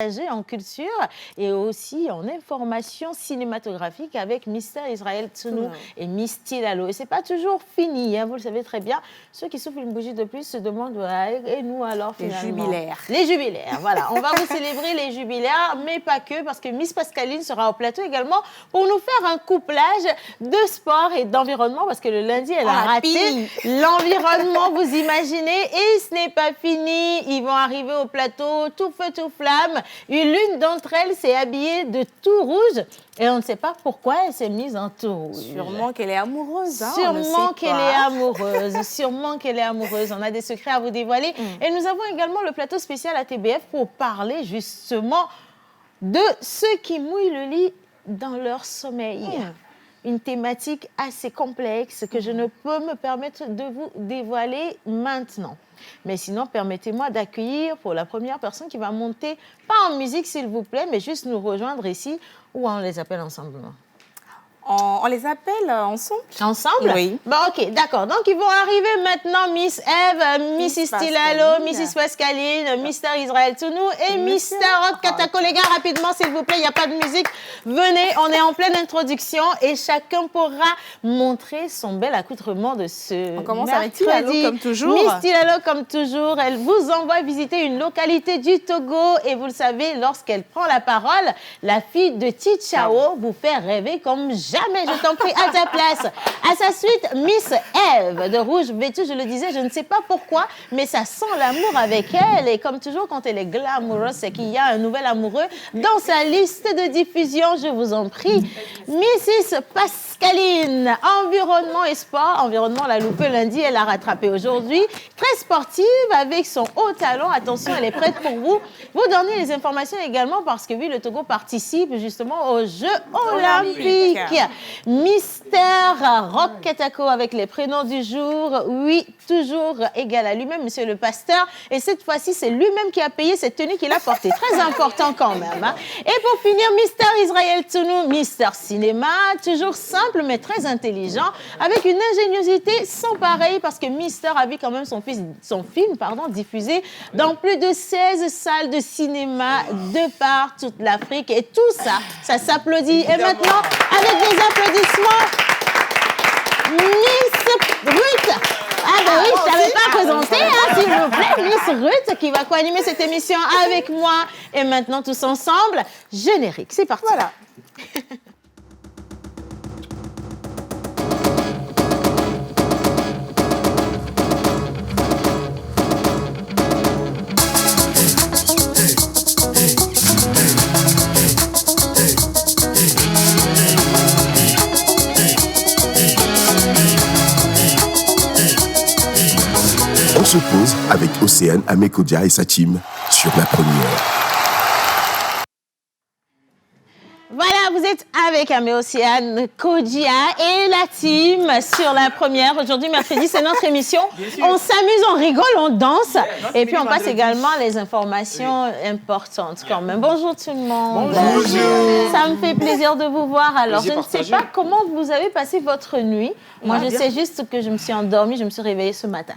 En culture et aussi en information cinématographique avec Mister Israël Tsounou et Miss Tilalo. Et c'est pas toujours fini, hein, vous le savez très bien. Ceux qui soufflent une bougie de plus se demandent et nous alors finalement. Les jubilaires. Les jubilaires, voilà. On va vous célébrer les jubilaires, mais pas que, parce que Miss Pascaline sera au plateau également pour nous faire un couplage de sport et d'environnement, parce que le lundi, elle a raté l'environnement, vous imaginez, et ce n'est pas fini. Ils vont arriver au plateau, tout feu, tout flamme. L'une d'entre elles s'est habillée de tout rouge et on ne sait pas pourquoi elle s'est mise en tout rouge. Sûrement qu'elle est amoureuse. Hein, sûrement qu'elle est amoureuse. Sûrement qu'elle est amoureuse. On a des secrets à vous dévoiler. Et nous avons également le plateau spécial à TBF pour parler justement de ceux qui mouillent le lit dans leur sommeil. Une thématique assez complexe que je ne peux me permettre de vous dévoiler maintenant. Mais sinon, permettez-moi d'accueillir pour la première personne qui va monter, pas en musique s'il vous plaît, mais juste nous rejoindre ici, ou on les appelle ensemble. On les appelle ensemble. Ensemble? Oui. Bon, ok, d'accord. Donc, ils vont arriver maintenant Miss Eve, Mrs. Tilalo, Mrs. Pascaline, Mister Israël Tsounou et Mister Rock Katako. Les gars, rapidement, s'il vous plaît, il n'y a pas de musique. Venez, on est en pleine introduction et chacun pourra montrer son bel accoutrement de ce On commence mercredi. avec Tilalo, comme toujours. Miss Tilalo, comme toujours, elle vous envoie visiter une localité du Togo et vous le savez, lorsqu'elle prend la parole, la fille de Tichao vous fait rêver comme jamais. Je t'en prie, à ta place. À sa suite, Miss Eve, de rouge vêtue, je le disais, je ne sais pas pourquoi, mais ça sent l'amour avec elle. Et comme toujours, quand elle est glamoureuse, c'est qu'il y a un nouvel amoureux dans sa liste de diffusion. Je vous en prie. Mrs. Pascaline, environnement et sport. Environnement, elle a loupé lundi, elle a rattrapé aujourd'hui. Très sportive, avec son haut talon. Attention, elle est prête pour vous. Vous donner les informations également parce que oui, le Togo participe justement aux Jeux olympiques. Mister Rock Katako avec les prénoms du jour. Oui, toujours égal à lui-même, monsieur le pasteur. Et cette fois-ci, c'est lui-même qui a payé cette tenue qu'il a portée. Très important quand même. Hein. Et pour finir, Mister Israël Tsounou, Mister Cinéma, toujours simple mais très intelligent, avec une ingéniosité sans pareil parce que Mister a vu quand même son film diffusé dans plus de 16 salles de cinéma de par toute l'Afrique. Et tout ça, ça s'applaudit. Et maintenant, avec des applaudissements, Miss Ruth. Ah ben oui, je ne t'avais pas présenté, hein, s'il vous plaît, Miss Ruth qui va co-animer cette émission avec moi. Et maintenant, tous ensemble, générique. C'est parti. Voilà. On se pose avec Océane Amekodia et sa team sur La Première. Voilà, vous êtes avec Océane Kodia et la team sur La Première. Aujourd'hui, mercredi, c'est notre émission. On s'amuse, on rigole, on danse. Et puis, on passe également les informations importantes quand même. Bonjour tout le monde. Bonjour. Ça me fait plaisir de vous voir. Alors, je ne sais pas comment vous avez passé votre nuit. Moi, je sais juste que je me suis endormie, je me suis réveillée ce matin.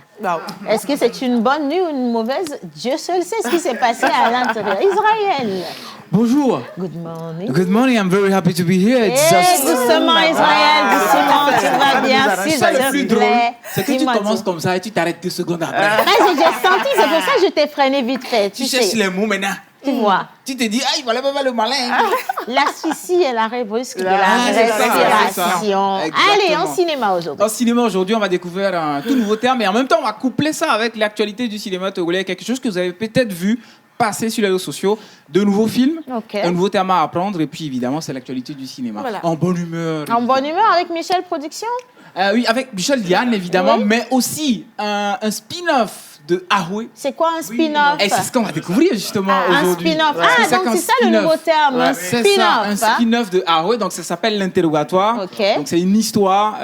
Est-ce que c'est une bonne nuit ou une mauvaise? Dieu seul sait ce qui s'est passé à l'intérieur. Israël. Bonjour. Good morning. Good morning. I'm very happy to be here. It's just... Doucement, Israël, doucement, tout va bien, s'il te plaît. C'est que tu commences comme ça et tu t'arrêtes 2 secondes après. J'ai senti, c'est pour ça que je t'ai freiné vite fait. Tu cherches les mots maintenant. Tu vois. Tu te dis, ah, il fallait pas le malin. L'asphyxie et l'arrêt brusque de la respiration. Allez, en cinéma aujourd'hui. En cinéma aujourd'hui, on va découvrir un tout nouveau terme et en même temps, on va coupler ça avec l'actualité du cinéma togolais. Quelque chose que vous avez peut-être vu passer sur les réseaux sociaux, de nouveaux films, un nouveau terme à apprendre et puis évidemment c'est l'actualité du cinéma. Voilà. En bonne humeur. En bonne humeur avec Michel Production. Oui, avec Michel Diane évidemment, Oui. mais aussi un spin-off de Ahoué. C'est quoi un spin-off? Et c'est ce qu'on va découvrir justement Un aujourd'hui. spin-off. Ouais. Ah, donc c'est ça le nouveau terme, un C'est spin-off. ça, un spin-off de Ahoué, donc ça s'appelle L'Interrogatoire. Ok. Donc c'est une histoire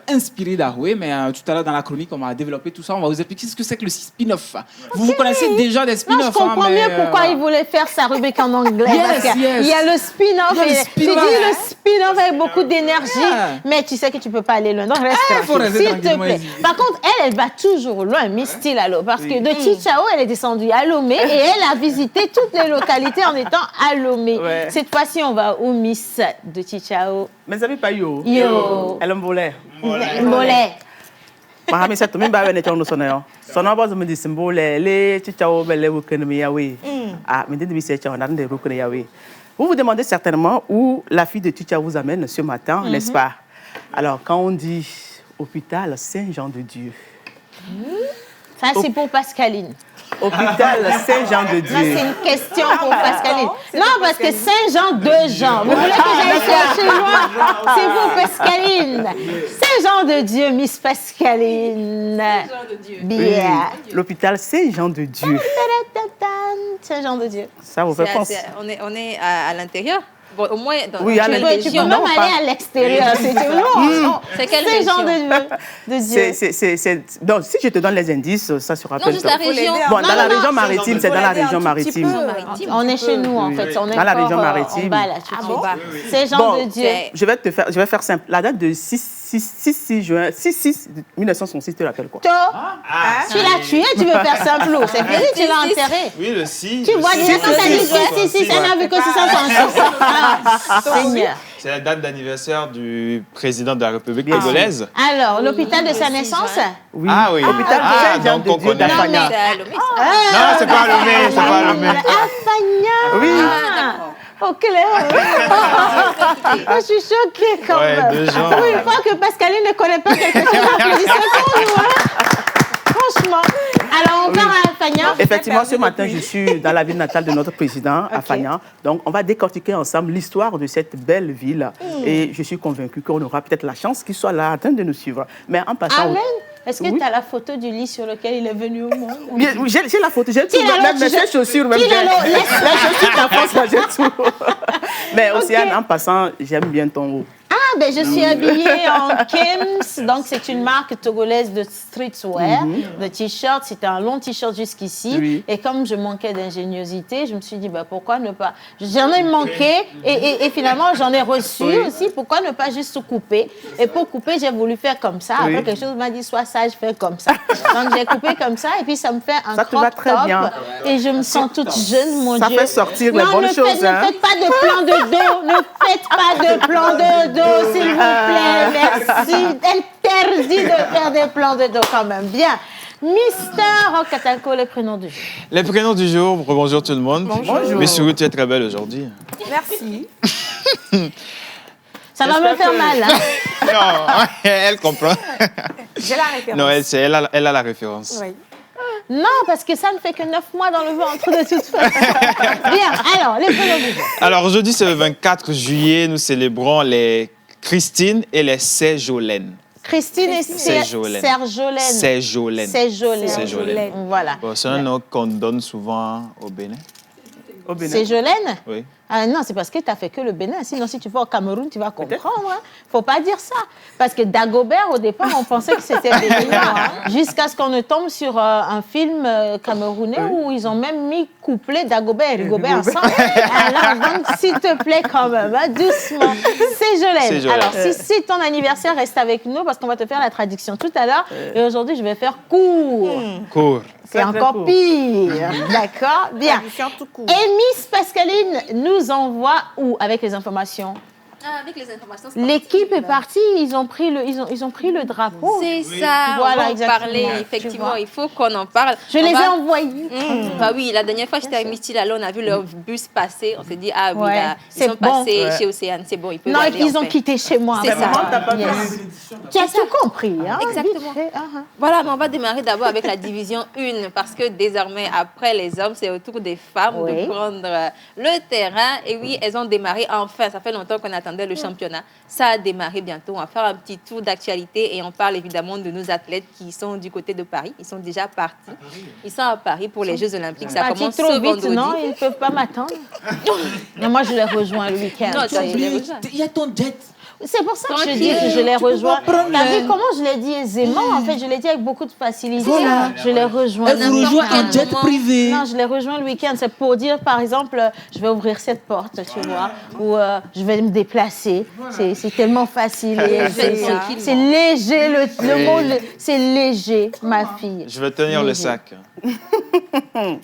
inspirée d'Ahoué, mais tout à l'heure dans la chronique, on va développer tout ça, on va vous expliquer ce que c'est que le spin-off. Vous connaissez déjà des Non, spin-offs. je comprends mieux pourquoi il voulait faire sa rubrique en anglais. Parce qu'il y a le spin-off. Il y a le Tu dis spin-off. le speed, avec beaucoup d'énergie, mais tu sais que tu peux pas aller loin. Donc reste tranquille, s'il te plaît. Par contre, elle va toujours loin, Miss Tilalo, parce que de Tichao, elle est descendue à Lomé et elle a visité toutes les localités en étant à Lomé. Ouais. Cette fois-ci, on va où, Miss de Tichao? Mais ça veut pas yo. Yo. Elle aime voler. Mbolé. Mahami sa tumi ba wene chono sono yo. Sono ba zo me disimbole le chichao bele wukene mi yawe. Ah, mais de se chao na de wukene yawe. Vous vous demandez certainement où la fille de Tichao vous amène ce matin, n'est-ce pas? Alors, quand on dit hôpital Saint-Jean-de-Dieu. Ça, c'est pour Pascaline. Hôpital Saint-Jean-de-Dieu. Ça, c'est une question pour Pascaline. Non, parce que Saint-Jean, 2 Jean. Vous voulez que j'aille chercher loin? C'est pour Pascaline. Saint-Jean-de-Dieu, Miss Pascaline. Saint-Jean-de-Dieu. Bien. L'hôpital Saint-Jean-de-Dieu. Saint-Jean-de-Dieu. Ça vous fait penser? On est à l'intérieur. Bon, au moins, dans Oui, à l'intérieur. Tu peux même aller à l'extérieur. C'est toujours. C'est quelle Saint-Jean-de-Dieu. Donc, si je te donne les indices, ça sera Non, juste la région. Bon, dans la région maritime, c'est dans la région maritime. On est chez nous, en fait. On est dans la région maritime. En bas, là, Saint-Jean-de-Dieu. Je vais faire simple. La date de 6 juin, 6 1966, tu l'appelles quoi? Tu l'as tué, tu veux faire simple. C'est fini, tu l'as enterré. Oui, le 6. Tu vois, déjà quand t'as dit 6, elle n'a vu que 666. Seigneur. C'est la date d'anniversaire du président de la République congolaise. Alors, l'hôpital de sa naissance? Oui. Ah oui. Hôpital donc on connaît. d'Afagna. Non, c'est pas Lomé, c'est pas Lomé. Afagna. Oui. Oh, clair. Je suis choquée quand même. 2 gens. Pour une fois que Pascaline ne connaît pas quelque chose, applaudissez pour nous. Franchement. Alors, on part à Afagna. Effectivement, ce matin, je suis dans la ville natale de notre président, à Afagna. Donc, on va décortiquer ensemble l'histoire de cette belle ville. Et je suis convaincue qu'on aura peut-être la chance qu'il soit là en train de nous suivre. Mais en passant... Amen. Est-ce que tu as la photo du lit sur lequel il est venu au monde? Oui, j'ai la photo, j'ai tout, même mes chaussures, même les chaussures d'enfance, là, j'ai tout. Mais Océane, en passant, j'aime bien ton haut. Ah, ben je suis habillée en Kims, donc c'est une marque togolaise de streetwear, de t-shirt. C'était un long t-shirt jusqu'ici. Oui. Et comme je manquais d'ingéniosité, je me suis dit, bah, pourquoi ne pas... J'en ai manqué et finalement j'en ai reçu aussi. Pourquoi ne pas juste couper? Et pour couper, j'ai voulu faire comme ça. Après, quelque chose m'a dit, sois sage, fais comme ça. Donc j'ai coupé comme ça et puis ça me fait un ça te va crop très top. bien. Et je me sens toute jeune, mon Ça Dieu. fait sortir les bonnes choses. Ne faites pas de plan de dos. Ne faites pas de plan de dos, s'il vous plaît. Merci. Interdit de faire des plans de dos quand même. Bien. Mister Okatako, les prénoms du jour. Les prénoms du jour, bonjour tout le monde. Bonjour. Miss Sourou, tu es très belle aujourd'hui. Merci. Ça va me faire mal. Hein? Non, elle comprend. J'ai la référence. Non, elle a la référence. Oui. Non, parce que ça ne fait que 9 mois dans le ventre de toute façon. Bien, alors, les prénoms du jour. Alors aujourd'hui, c'est le 24 juillet. Nous célébrons les Christine et les Séjolène. Christine et Serjolène. Serjolène. Serjolène. Voilà. Bon, c'est un nom qu'on donne souvent au Bénin. Au Bénin. Serjolène? Oui. Ah non, c'est parce que tu as fait que le Bénin. Sinon, si tu vas au Cameroun, tu vas comprendre. Hein. Faut pas dire ça. Parce que Dagobert, au départ, on pensait que c'était béninois. Hein. Jusqu'à ce qu'on ne tombe sur un film camerounais où ils ont même mis couplet Dagobert et Rigobert ensemble. Alors, donc, s'il te plaît, quand même, hein, doucement. Serjolène. Alors, si ton anniversaire, reste avec nous parce qu'on va te faire la traduction tout à l'heure. Et aujourd'hui, je vais faire court. Court. C'est encore pire. D'accord? Bien. Et Miss Pascaline nous envoie où avec les informations? Avec les informations. L'équipe est partie, ils ont pris le drapeau. C'est ça, Voilà, on va en exactement. parler, effectivement, il faut qu'on en parle. Je les ai envoyés. Bah oui, la dernière fois, j'étais avec Miss Tilalo, on a vu leur bus passer, on s'est dit, ah oui, Ouais, là, ils c'est sont bon. passés chez Océane, c'est bon, ils peuvent Non, aller. ils ont en fait. quitté chez moi. C'est ça. Yes. Tu as tout compris. Hein, Exactement. vite fait, Voilà, mais on va démarrer d'abord avec la division 1, parce que désormais, après les hommes, c'est au tour des femmes Oui. de prendre le terrain. Et oui, elles ont démarré enfin, ça fait longtemps qu'on attendait le championnat. Ça a démarré bientôt. On va faire un petit tour d'actualité et on parle évidemment de nos athlètes qui sont du côté de Paris. Ils sont déjà partis. Ils sont à Paris pour les Jeux Olympiques. Ça Parti commence trop ce vite, vendredi. non, ils ne peuvent pas m'attendre. Mais moi, je les rejoins le week-end. Non, tu as oublié. Il y a ton jet. C'est pour ça que je Tranquille. dis que je les rejoins. prendre T'as le- vu comment je l'ai dit aisément? En fait, je l'ai dit avec beaucoup de facilité. Je les rejoins. Elle vous rejoint en jet privé. Non, je les rejoins le week-end. C'est pour dire, par exemple, je vais ouvrir cette porte, tu vois, ou je vais me déplacer. placer. C'est tellement facile. C'est léger, le mot, c'est léger, ma fille. Je vais tenir le sac. Il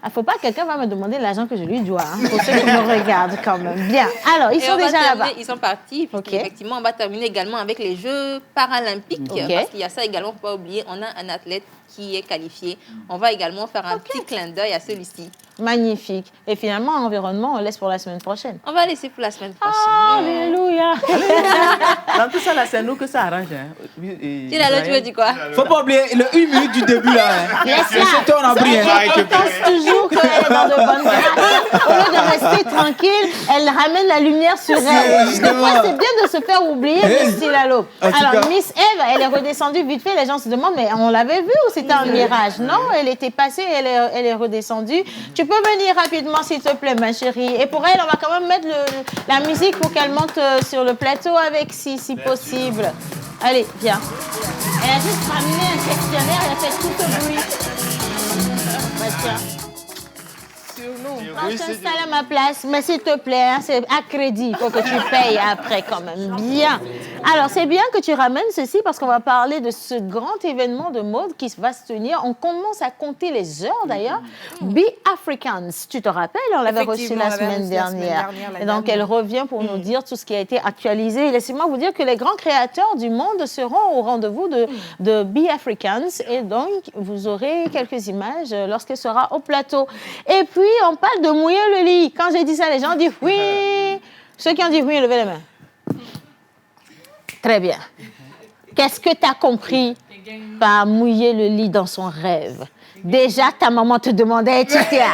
ne faut pas que quelqu'un va me demander l'argent que je lui dois, hein, pour ceux qui me regardent quand même. Bien. Alors, ils sont déjà là-bas. Ils sont partis. Okay. Effectivement, on va terminer également avec les Jeux paralympiques. Parce qu'il y a ça également, il ne faut pas oublier, on a un athlète qui est qualifié. On va également faire un petit clin d'œil à celui-ci. Magnifique. Et finalement, environnement, on laisse pour la semaine prochaine. On va laisser pour la semaine prochaine. Alléluia. Dans tout ça, là, c'est nous que ça arrange. Hein. Tu veux dire quoi? Faut pas oublier le 1 minute du début, là. Hein. Laisse-la. On a pris, hein. Elle pense toujours qu'elle est dans de bonnes grâces. Au lieu de rester tranquille, elle ramène la lumière sur elle. Des fois, c'est bien de se faire oublier, Miss Tilalo. Alors, Miss Eve, elle est redescendue vite fait. Les gens se demandent, mais on l'avait vue ou c'était un mirage? Non, elle était passée, elle est redescendue. Tu peux venir rapidement, s'il te plaît, ma chérie. Et pour elle, on va quand même mettre la musique pour qu'elle monte sur le plateau avec, si possible. Allez, viens. Elle a juste ramené un questionnaire, elle a fait tout ce bruit. Bah, tiens. Je t'installe à ma place, mais s'il te plaît, hein, c'est à crédit, il faut que tu payes après quand même. Bien. Alors, c'est bien que tu ramènes ceci parce qu'on va parler de ce grand événement de mode qui va se tenir. On commence à compter les heures d'ailleurs. Be Africans, tu te rappelles, on l'avait reçu la semaine dernière. Et donc, elle revient pour nous dire tout ce qui a été actualisé. Et laissez-moi vous dire que les grands créateurs du monde seront au rendez-vous de Be Africans. Et donc, vous aurez quelques images lorsqu'elle sera au plateau. Et puis, on parle de mouiller le lit. Quand j'ai dit ça, les gens disent oui. Ceux qui ont dit oui, levez les mains. Très bien. Qu'est-ce que tu as compris par mouiller le lit dans son rêve? Déjà, ta maman te demandait, Titia.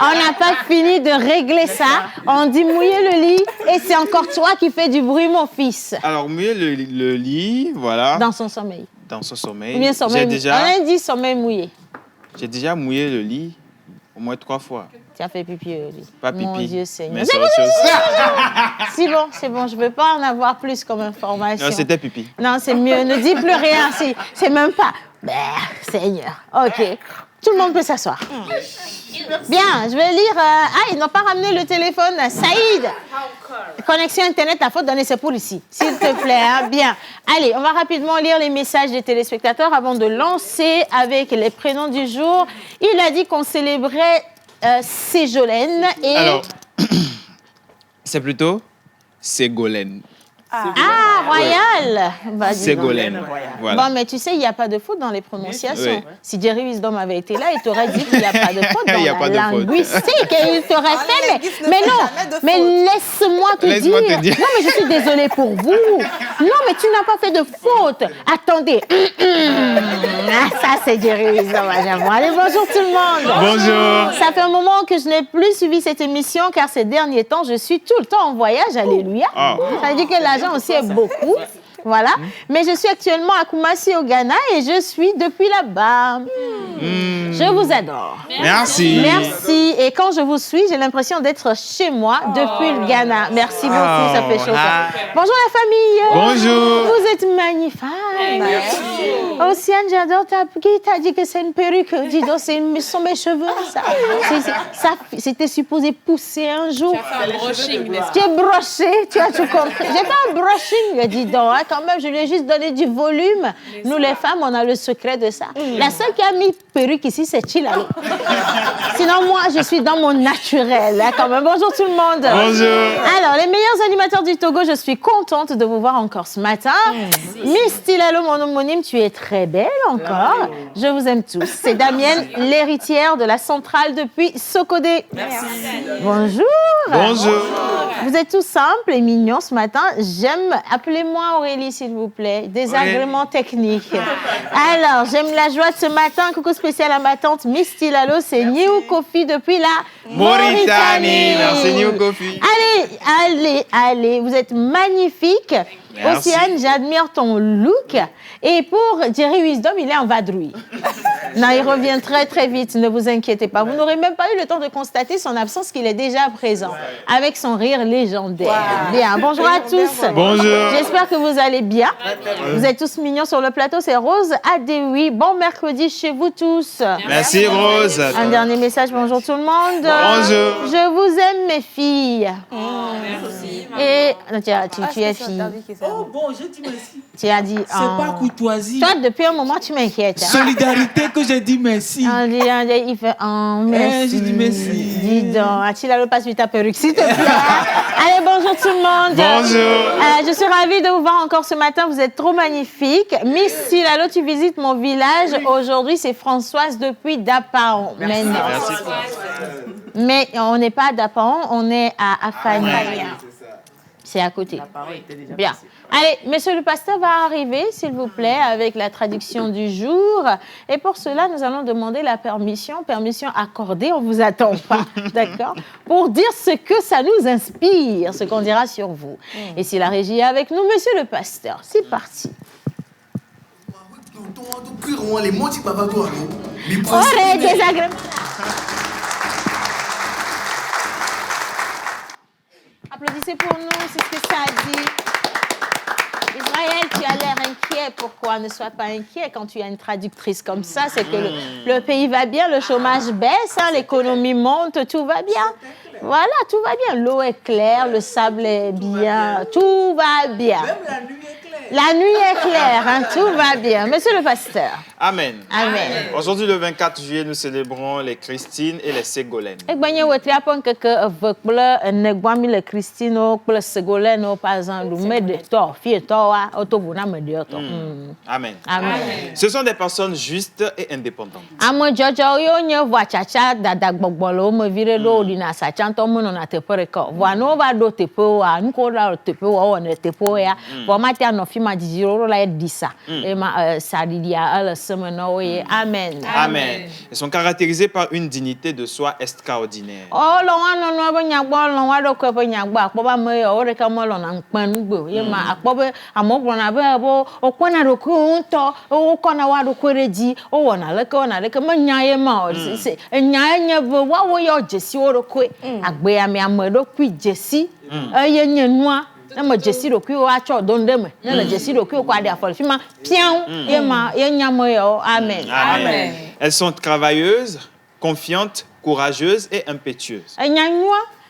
On n'a pas fini de régler ça. On dit mouiller le lit et c'est encore toi qui fais du bruit, mon fils. Alors, mouiller le lit, voilà. Dans son sommeil. Dans son sommeil. Bien sommeil. On a dit sommeil mouillé. J'ai déjà mouillé le lit au moins 3 fois. Tu as fait pipi au lit. Pas pipi. Mon Dieu Seigneur. Mais c'est autre chose. C'est bon. Je ne veux pas en avoir plus comme information. Non, c'était pipi. Non, c'est mieux. Ne dis plus rien. C'est même pas. Seigneur. OK. Tout le monde peut s'asseoir. Bien, je vais lire. Ils n'ont pas ramené le téléphone. Saïd. Connexion Internet, la faute donnée, c'est pour ici. S'il te plaît. Hein? Bien. Allez, on va rapidement lire les messages des téléspectateurs avant de lancer avec les prénoms du jour. Il a dit qu'on célébrait Ségolène et... Alors, c'est plutôt Ségolène. Royal. Ségolène. Voilà. Bon, mais tu sais, il n'y a pas de faute dans les prononciations. Oui. Si Jerry Wisdom avait été là, il t'aurait dit qu'il n'y a pas de faute dans la linguistique. Et il t'aurait fait, mais non, mais laisse-moi te dire. Non, mais je suis désolée pour vous. Non, mais tu n'as pas fait de faute. Attendez. Ça, c'est Jerry Wisdom. Allez, bonjour tout le monde. Bonjour. Ça fait un moment que je n'ai plus suivi cette émission, car ces derniers temps, je suis tout le temps en voyage. Alléluia. Ça veut dire que l'argent aussi est beaucoup. Voilà. Mais je suis actuellement à Kumasi au Ghana et je suis depuis là-bas. Je vous adore. Merci. Merci. Et quand je vous suis, j'ai l'impression d'être chez moi depuis le Ghana. Merci beaucoup, ça fait chaud. Bonjour la famille. Bonjour. Vous êtes magnifique. Océane, j'adore ta qui t'a dit que c'est une perruque. Dis donc, ce sont mes cheveux, ça. C'était supposé pousser un jour. Tu as fait un brushing, n'est-ce pas? Tu es broché, tu as tout compris. J'ai pas un brushing, dis donc. Hein, quand même, je lui ai juste donné du volume. Nous, les femmes, on a le secret de ça. La seule qui a mis perruque ici, c'est Chilalo. Sinon, moi, je suis dans mon naturel. Hein, quand même. Bonjour tout le monde. Bonjour. Alors, les meilleurs animateurs du Togo, je suis contente de vous voir encore ce matin. Miss Tilalo, mon homonyme, tu es très belle encore. Je vous aime tous. C'est Damienne, l'héritière de la centrale depuis Sokodé. Merci. Bonjour. Bonjour. Vous êtes tous simples et mignons ce matin. Appelez-moi Aurélie, s'il vous plaît. Désagrément technique. Alors, j'aime la joie de ce matin. Coucou spécial à ma tante Miss Tilalo. C'est Niou Kofi depuis la Mauritanie. Merci Niou Kofi. Allez. Vous êtes magnifique. Merci. Océane, j'admire ton look. Et pour Jerry Wisdom, il est en vadrouille. Non, il revient très, très vite. Ne vous inquiétez pas. Vous n'aurez même pas eu le temps de constater son absence qu'il est déjà présent. Avec son rire légendaire. Bien. Bonjour à tous. Bonjour. J'espère que vous allez bien. Vous êtes tous mignons sur le plateau. C'est Rose Adewi. Bon mercredi chez vous tous. Merci, Rose. Un dernier message. Bonjour tout le monde. Bonjour. Je vous aime, mes filles. Merci. Et tu es fille. Oh bon, j'ai dit merci. Tu as dit. C'est pas courtoisie. Toi, depuis un moment, tu m'inquiètes. Solidarité que j'ai dit merci. Il fait merci. J'ai dit merci. Dis donc, a-t-il le passe ta perruque, s'il te plaît? Allez, bonjour tout le monde. Bonjour. Je suis ravie de vous voir encore ce matin. Vous êtes trop magnifiques. Miss Silalo, tu visites mon village. Aujourd'hui, c'est Françoise depuis Dapaon. Merci. Mais on n'est pas à Dapaon, on est à Afani. C'est à côté. Bien. Allez, monsieur le pasteur va arriver, s'il vous plaît, avec la traduction du jour. Et pour cela, nous allons demander la permission accordée, on ne vous attend pas, d'accord? Pour dire ce que ça nous inspire, ce qu'on dira sur vous. Et si la régie est avec nous, monsieur le pasteur, c'est parti. Oh, désagréable. Applaudissez pour nous, c'est ce que ça dit. Israël, tu as l'air inquiet. Pourquoi? Ne sois pas inquiet quand tu as une traductrice comme ça. C'est que le pays va bien, le chômage baisse, hein, l'économie monte, tout va bien. Voilà, tout va bien. L'eau est claire, le sable est bien, tout va bien. Même la nuit est claire. La nuit est claire, hein, tout va bien. Monsieur le pasteur. Amen. Amen. Aujourd'hui, le 24 juillet, nous célébrons les Christine et les Ségolènes. Egbenye wetri apon keke eve kple enegwami le Kristino kple Segoleno par exemple mede to fie to wa otobu na mede to. Amen. Amen. Ce sont des personnes justes et indépendantes. Amo jojo yo nye vo achacha dada gbogbolo mo vire do di na sacha nto mo no na tepere ko. Vo no ba do tepe wa nko da tepe wa wo ne tepe ya. Vo mati anofi ma jijiro la edisa. E ma sadidia ala semeno amen. Amen. Ils sont caractérisés par une dignité de soi extraordinaire. Oh, lo wa no be nyagbo lo wa do ko be nyagbo akpoba me yo ore ka mo lo na npan ngbo ye ma akpobe amogbo na be bo okwana do ko nto o ko na wa do ko reji o wona leke ma nyaye ma o se nyaye nye bo wa wo yo jesi o do ko agbe ya me amodo ku jesi eye nye nua na ma jesi do ku wa cho donde me na jesi do ku ko ade afol fi ma pian ye ma ye nyamo yo amen. Amen. Elles sont travailleuses, confiantes, courageuses et impétueuses.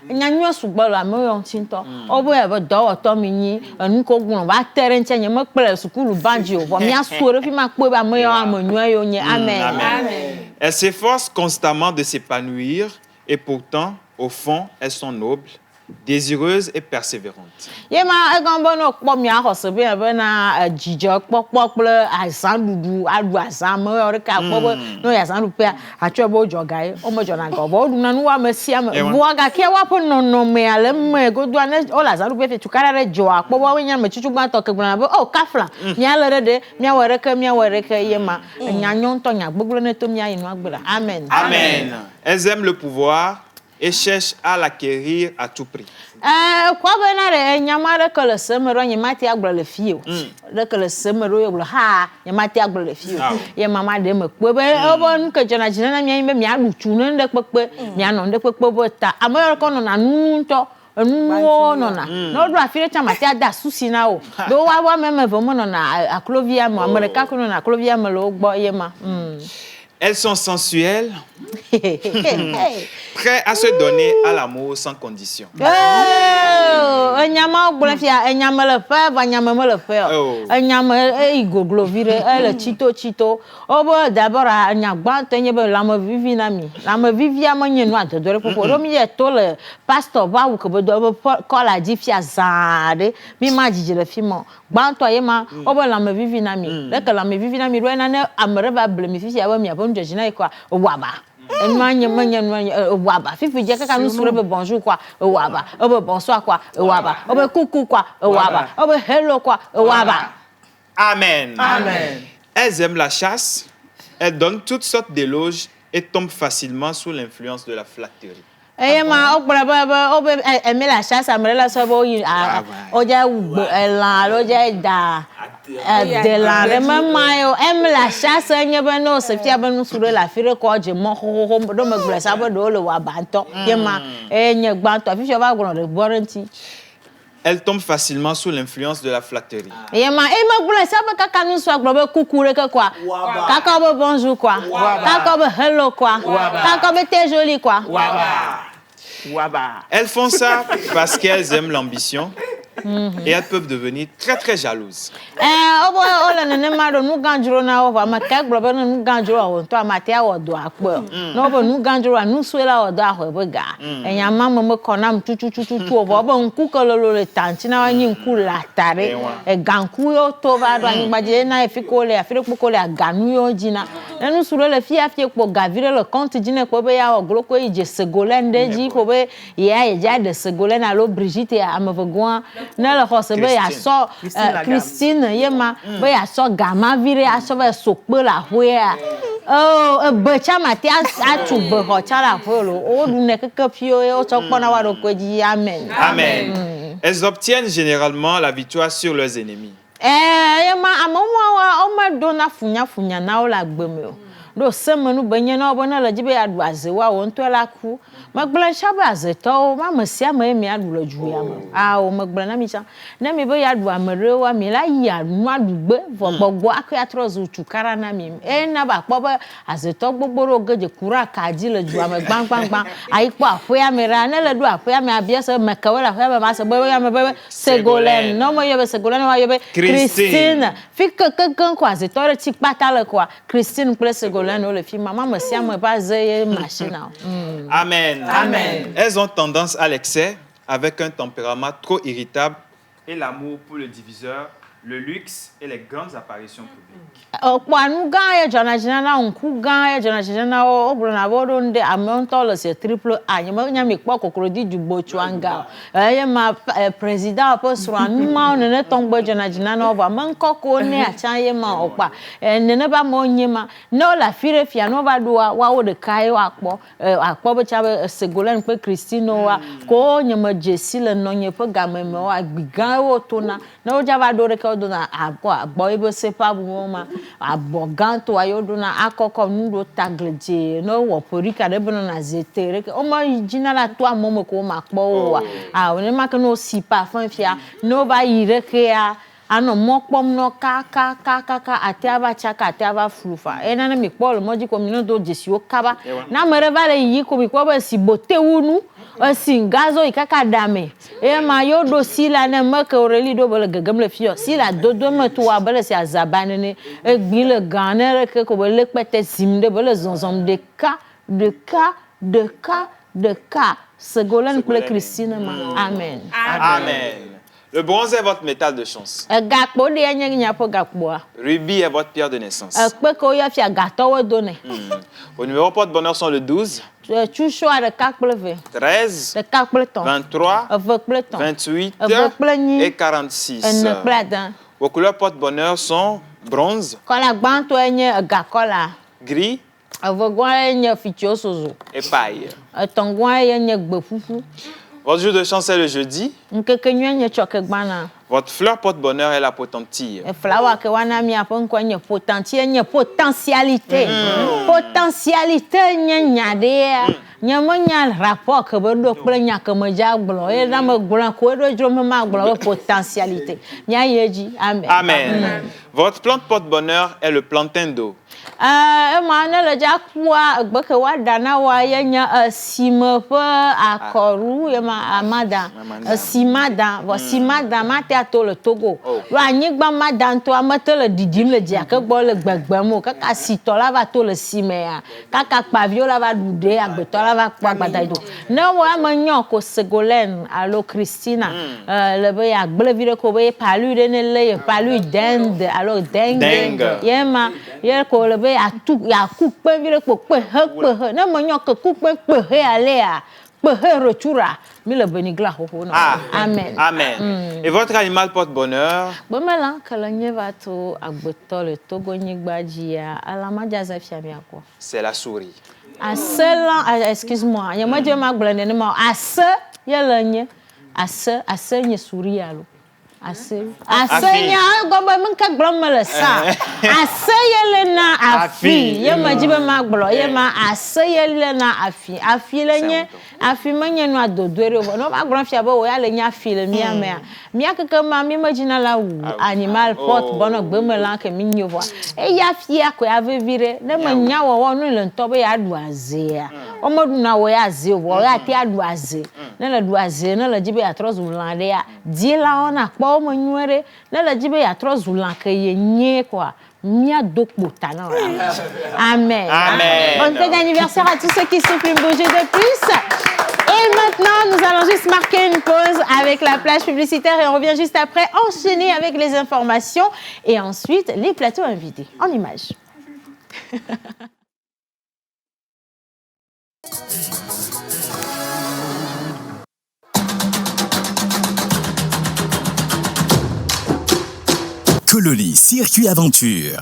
Nyanyua sugbalo amoyo tinto obo e be do to mi yin anu ko gun ba tere nche nye mo pele sukulu banji o bo mi asuore fi ma pe ba moyo amonua yo nye amen. Amen. Elles s'efforcent constamment de s'épanouir et pourtant, au fond, elles sont nobles, désireuses et persévérantes. Yema egombo no kpo mi ahose be be na jijo kpokpo ple azan dudu adu azan mo ore ka kpo no ya azan dupe acho bo jogai o mo jona go bo du na nu wa mesia me bo ga ke wa po no me ale me go do na o la azan dupe fe tukara re jo akpo bo nya me chuchu gba to ke gba bo o kafla mi alere de mi were ke yema nya nyon to nya gbogbo ne to mi ayi no agbera amen. Amen. Elles aiment le pouvoir et cherchent à l'acquérir à tout prix. Kwa bena re nyama re kele semero nyamati agbra le fio re kele semero yo ha nyamati agbra le fio ye mama de me kpe be obon ke jona jina na mi me adu tunu nde kpekpe mi ano nde kpekpe bo ta amoyo ko no na nunu nto enu no na no do afire chamati ada susi na o do wa meme vo mo no na aklovia mo america ko no na aklovia mo lo gbo ye ma. Elles sont sensuelles, prêtes à se donner à l'amour sans condition. Enyama gblefia enyama le fe va nyama me le fe enyama igoglo vire ele chito obo d'abord anyagba tenye be la me vivi na mi la me vivi a menye no adodore popo do mi ye to le pastor ba wo ko be do ko la di fia zade mi ma jiji le fi mo gba to ye ma obo la me vivi na mi le ke la me vivi na mi ro na ne amere ba ble mi fia wa mi abon je jina kwa waba manye waba fifi je kaka nous sure be bonjour quoi waba obe bonsoir quoi waba obe coucou quoi waba obe hello quoi waba. Amen. Amen. Elles aiment la chasse, elles donnent toutes sortes d'éloges et tombent facilement sous l'influence de la flatterie. Et ma aimer la chasse, ça me laisse oja elan, oja da. De la rememayo aime la chasse, n'y ben non, c'est fiable nous sur la fire quoi, je m'en do me blesse abo do le wa banto. Yema nye banto, fi je va gron de warranty. Elle tombe facilement sous l'influence de la flatterie. Yema me blesse abo kaka nous soit gro be kukure que quoi. Kaka be bonjour quoi. Kaka be hello quoi. Kaka be t'es jolie quoi. Elles font ça parce qu'elles aiment l'ambition et elles peuvent devenir très très jalouses. Nela hose be ya so Christine yema be ya so gama vire ya so be so pe la hwea oh be chama ti atu be ho chala holo o du ne keke pio o so pona wa ro koji amen. Amen. Elles obtiennent généralement la victoire sur leurs ennemis. Yema amoma wa o ma dona funya na o la gbeme o do semenu benye na obona la jibe adu azewa o nto la ku magblan shaba azeto ma masia ma emi adu la juya ma o magblan na mi cha na mi be adu amere wa mi la ya nu adu gbe fo gbogbo akya trozu tukara na mi na ba po ba azeto gbogboro geje kura kaji la juya ma gbangban ai po afo amera na la du afo ame abia se makawe la afo ma se be ya me be Ségolène no mo yebe Ségolène wa yebe Christine fi kankan kwa azeto re ti patale kwa Christine plus Ségolène le film maman me sia me pas machine. Amen. Amen. Elles ont tendance à l'excès avec un tempérament trop irritable et l'amour pour le diviseur, le luxe et les grandes apparitions publiques. Kwanu gaya jana na unku gaya jana obro na bodo nde amonto le se triple A nya mi kwa kokrodi du bochuanga ma président po sura numa ne tongbo jana na oba man kokko ne achaye ma opa ne ba mo nyema no la fire fia no ba do wa wo de kai akpo be cha Ségolène pe Christine wa ko nyema jesi le no nye pe gameme wa gbigan wo tona na o ja ba do re ko do na agbo ibo se pa bu ma aboganto ayoduna akoko nudo tagleje no wo porika de bono na zetere o ma jina la to amomo ko ma po wa oni ma no sipa fanfia no ba yire ke ya ano mokpom no ka atiaba chaka atiaba frufa na mi polo moji ko mi no do jesi o kaba na mere vale yi ko bi ko ba si botewunu singazo ikaka dame ma yodo sila na maka oreli do bole gagam le fio sila dodo me to wa bele si azabane ne egbi le ganere ke ko bele pete simde bele zonzom de cas Ségolène pour Christine amen. Amen. Le bronze est votre métal de chance. Rubis est votre pierre de naissance. Vos numéros porte-bonheur sont le 12, 13, 23, 28 et 46. Vos couleurs porte-bonheur sont bronze, gris et paille. Votre jour de chance est le jeudi. Votre fleur porte-bonheur est la potentille. Potentialité. Rapport que potentialité. Amen. Votre plante porte-bonheur est le plantain d'eau. Simada mate le Togo. Wa nyigba madan to amate le didim le dia ke gbo le gbegbemo kaka sito la va to le simea kaka pavio la va dude agbeto la va kwa gbadaido na wa manyo ko Ségolène allo Christina le be ya gble vire ko be palu de ne le palu dende allo dengue yema ye ko le be ya tu ya ku pe vire ko pe he na manyo ko ku pe he ale a retoura. Amen. Amen. Et votre animal porte bonheur? C'est la souris. excuse-moi. Il y a moi Dieu m'a blindé de moi. Ase, il y a l'année. Ase n'y sourit alors. Ase nya gomba mun ka glom le sa. Ase yele na afi. Ye ma jibe ma glo. Ye ma ase yele na afi. Afi le nye. Afi manye no adodore. No ma glom fia bo ya le nya afi le mia me. Mia keke ma mi imagine la ou animal porte bono gbe me lan ke mi nyovo. E ya fi akọ ya vevire. Ne ma nya wo no le ntobe ya duaze ya. O mo du na wo ya ze wo ya ti aduaze. Ne le duaze ne le jibe ya trozu lande ya. Di la ona po mo nyuere ne le jibe ya trozu lan ke ye nye quoi. Mia dokbota non. Amen. Amen. Bonne fête d'anniversaire à tous ceux qui souffrent bouger de plus. Et maintenant, nous allons juste marquer une pause avec la plage publicitaire et on revient juste après enchaîner avec les informations et ensuite les plateaux invités en images. Colony Circuit Aventure.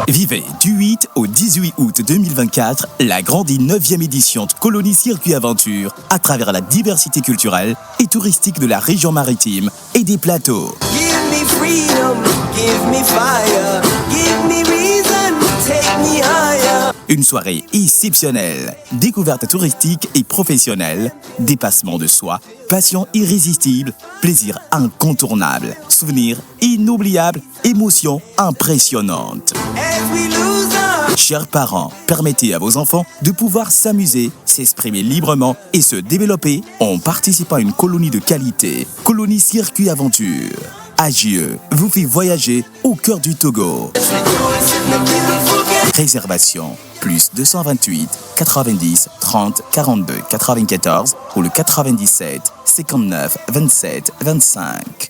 Vivez du 8 au 18 août 2024 la grande et 9e édition de Colony Circuit Aventure à travers la diversité culturelle et touristique de la région maritime et des plateaux. Give me freedom, give me fire, give me reason, take me higher. Une soirée exceptionnelle, découverte touristique et professionnelle, dépassement de soi, passion irrésistible, plaisir incontournable, souvenirs inoubliables, émotions impressionnantes. Chers parents, permettez à vos enfants de pouvoir s'amuser, s'exprimer librement et se développer en participant à une colonie de qualité. Colony Circuit Aventure. Agieux vous fait voyager au cœur du Togo. Réservation plus 228 90 30 42 94 ou le 97 59 27 25.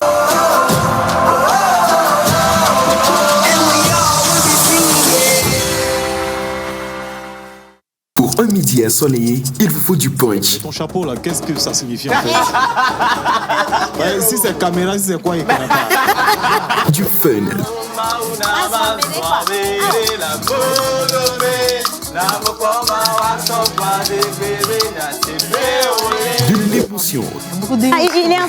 Pour un midi ensoleillé, il vous faut du punch. Ton chapeau là, qu'est-ce que ça signifie en fait? Ouais, si c'est caméra, si c'est quoi, il connaît pas. Du fun. De l'émotion. Il est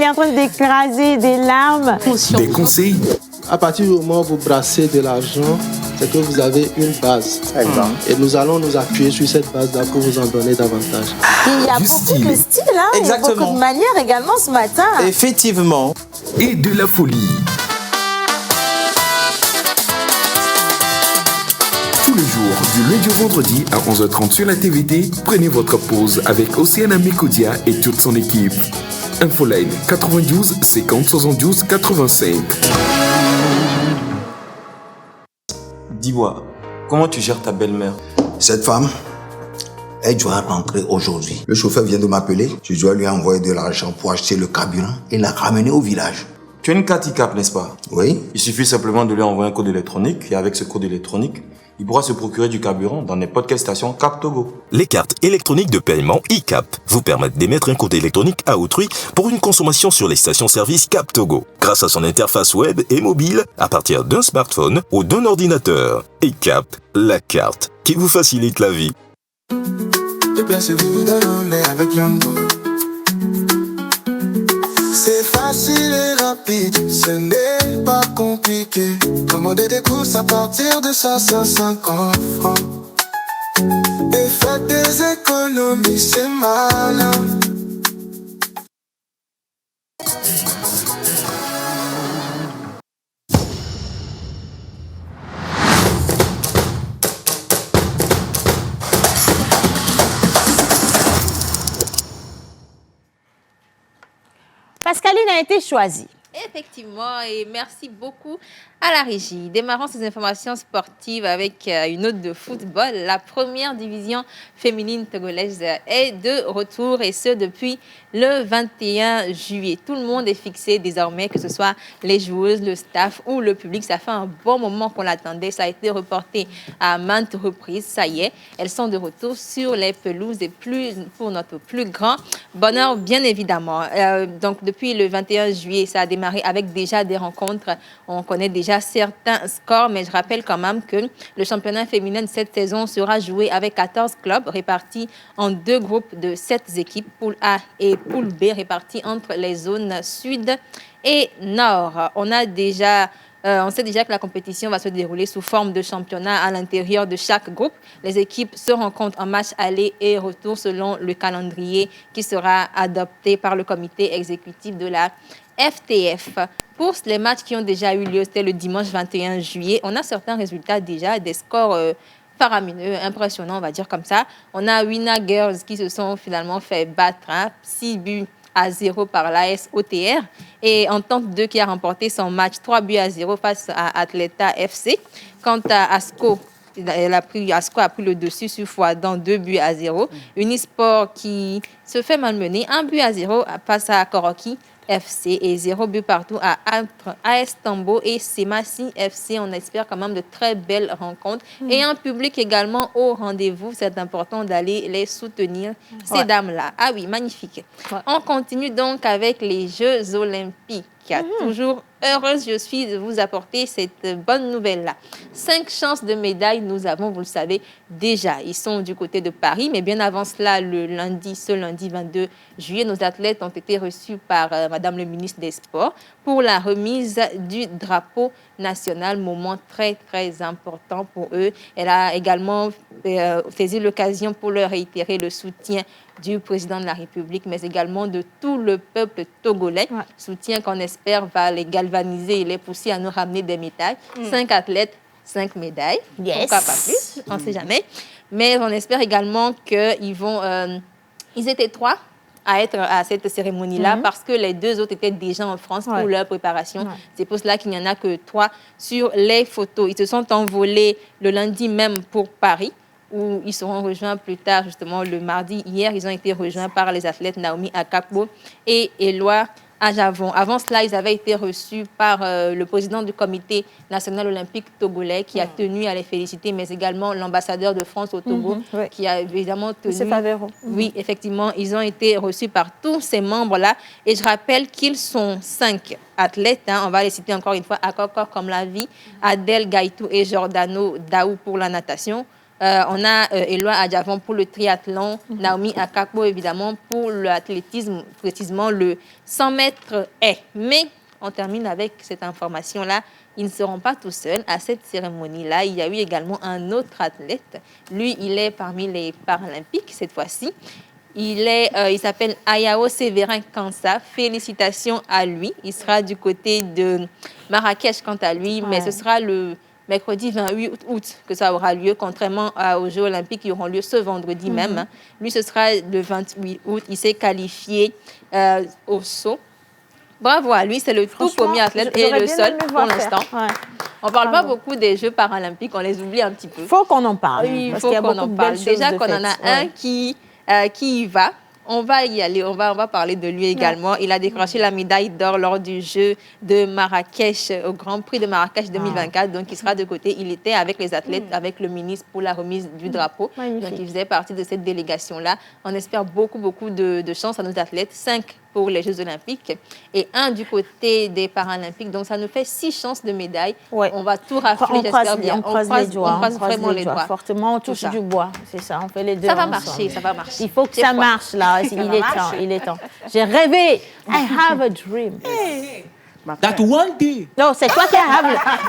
en train d'écraser des larmes. Des conseils. À partir du moment où vous brassez de l'argent, c'est que vous avez une base. Et nous allons nous appuyer sur cette base-là pour vous en donner davantage. Il y a beaucoup de style, hein? Il y a beaucoup de manières également ce matin. Effectivement. Et de la folie. Tous les jours, du lundi au vendredi à 11h30 sur la TVT, prenez votre pause avec Océane Amécodia et toute son équipe. Infoline 92 50 72 85. Dis-moi, comment tu gères ta belle-mère? Cette femme, elle doit rentrer aujourd'hui. Le chauffeur vient de m'appeler. Je dois lui envoyer de l'argent pour acheter le carburant et la ramener au village. Tu as une carte ICAP, n'est-ce pas? Oui. Il suffit simplement de lui envoyer un code électronique et avec ce code électronique, il pourra se procurer du carburant dans n'importe quelle station Cap Togo. Les cartes électroniques de paiement ICAP vous permettent d'émettre un code électronique à autrui pour une consommation sur les stations-service Cap Togo grâce à son interface web et mobile à partir d'un smartphone ou d'un ordinateur. ICAP, la carte qui vous facilite la vie. C'est facile et rapide, ce n'est pas compliqué. Commandez des courses à partir de 150 francs. Et faites des économies, c'est malin. Pascaline a été choisie. Effectivement, et merci beaucoup à la régie. Démarrons ces informations sportives avec une note de football. La première division féminine togolaise est de retour et ce depuis le 21 juillet. Tout le monde est fixé désormais, que ce soit les joueuses, le staff ou le public. Ça fait un bon moment qu'on l'attendait. Ça a été reporté à maintes reprises. Ça y est, elles sont de retour sur les pelouses et pour notre plus grand bonheur, bien évidemment. Donc, depuis le 21 juillet, ça a démarré démarrer avec déjà des rencontres. On connaît déjà certains scores, mais je rappelle quand même que le championnat féminin de cette saison sera joué avec 14 clubs répartis en 2 groupes de 7 équipes, poule A et poule B, répartis entre les zones sud et nord. On sait déjà que la compétition va se dérouler sous forme de championnat à l'intérieur de chaque groupe. Les équipes se rencontrent en match aller et retour selon le calendrier qui sera adopté par le comité exécutif de la FTF. Pour les matchs qui ont déjà eu lieu, c'était le dimanche 21 juillet. On a certains résultats déjà, des scores faramineux, impressionnants, on va dire comme ça. On a Wina Girls qui se sont finalement fait battre 6-0 par l'AS OTR et Entente 2 qui a remporté son match 3-0 face à Atleta FC. Quant à Asco, Asco a pris le dessus sur Fouadan 2-0. Unisport qui se fait malmener 1-0 face à Koroki FC et 0 but partout entre AS Tambo et Semassi FC. On espère quand même de très belles rencontres et un public également au rendez-vous. C'est important d'aller les soutenir, ces dames-là. Ah oui, magnifique. On continue donc avec les Jeux Olympiques. Toujours heureuse je suis de vous apporter cette bonne nouvelle-là. 5 chances de médailles, nous avons, vous le savez, déjà. Ils sont du côté de Paris, mais bien avant cela, ce lundi 22 juillet, nos athlètes ont été reçus par Madame le ministre des Sports pour la remise du drapeau national, moment très, très important pour eux. Elle a également saisi l'occasion pour leur réitérer le soutien du président de la République, mais également de tout le peuple togolais. Soutien qu'on espère va les galvaniser et les pousser à nous ramener des médailles. 5 athlètes, 5 médailles. Pourquoi pas plus? On ne sait jamais. Mais on espère également qu'ils vont... ils étaient 3 à être à cette cérémonie-là parce que les 2 autres étaient déjà en France pour leur préparation. C'est pour cela qu'il n'y en a que 3 sur les photos. Ils se sont envolés le lundi même pour Paris, où ils seront rejoints plus tard, justement, le mardi. Hier, ils ont été rejoints par les athlètes Naomi Akakbo et Éloi Ajavon. Avant cela, ils avaient été reçus par le président du comité national olympique togolais qui a tenu à les féliciter, mais également l'ambassadeur de France au Togo qui a évidemment tenu... C'est Favero. Oui, effectivement, ils ont été reçus par tous ces membres-là. Et je rappelle qu'ils sont 5 athlètes. On va les citer encore une fois. Akokor comme la vie, Adèle Gaïtou et Giordano Daou pour la natation. On a Éloi Adjavon pour le triathlon, Naomi Akakbo évidemment pour l'athlétisme, précisément le 100 mètres haies. Mais on termine avec cette information-là. Ils ne seront pas tout seuls à cette cérémonie-là. Il y a eu également un autre athlète. Lui, il est parmi les Paralympiques cette fois-ci. Il s'appelle Ayao Séverin Kansa. Félicitations à lui. Il sera du côté de Marrakech quant à lui, mais ce sera le mercredi 28 août que ça aura lieu, contrairement aux Jeux Olympiques qui auront lieu ce vendredi même. Lui, ce sera le 28 août. Il s'est qualifié au saut. Bravo à lui, c'est le tout premier athlète et le seul pour l'instant. On ne parle pas beaucoup des Jeux paralympiques, on les oublie un petit peu. Il faut qu'on en parle. Oui, il faut qu'on en parle. Déjà qu'on en a un qui y va. On va y aller, on va parler de lui également. Il a décroché la médaille d'or lors du jeu de Marrakech, au Grand Prix de Marrakech 2024. Donc, il sera de côté. Il était avec les athlètes, avec le ministre pour la remise du drapeau. Donc, il faisait partie de cette délégation-là. On espère beaucoup de chance à nos athlètes. 5 pour les Jeux Olympiques et 1 du côté des Paralympiques. Donc, ça nous fait 6 chances de médailles. On va tout rafler, j'espère bien. On croise les doigts. On croise vraiment les doigts. Fortement, on touche du bois. C'est ça, on fait les deux Ça va ensemble. marcher, ça va marcher. Il faut que ça marche, là. Il est temps. J'ai rêvé. I have a dream. That one day. Non, c'est toi qui as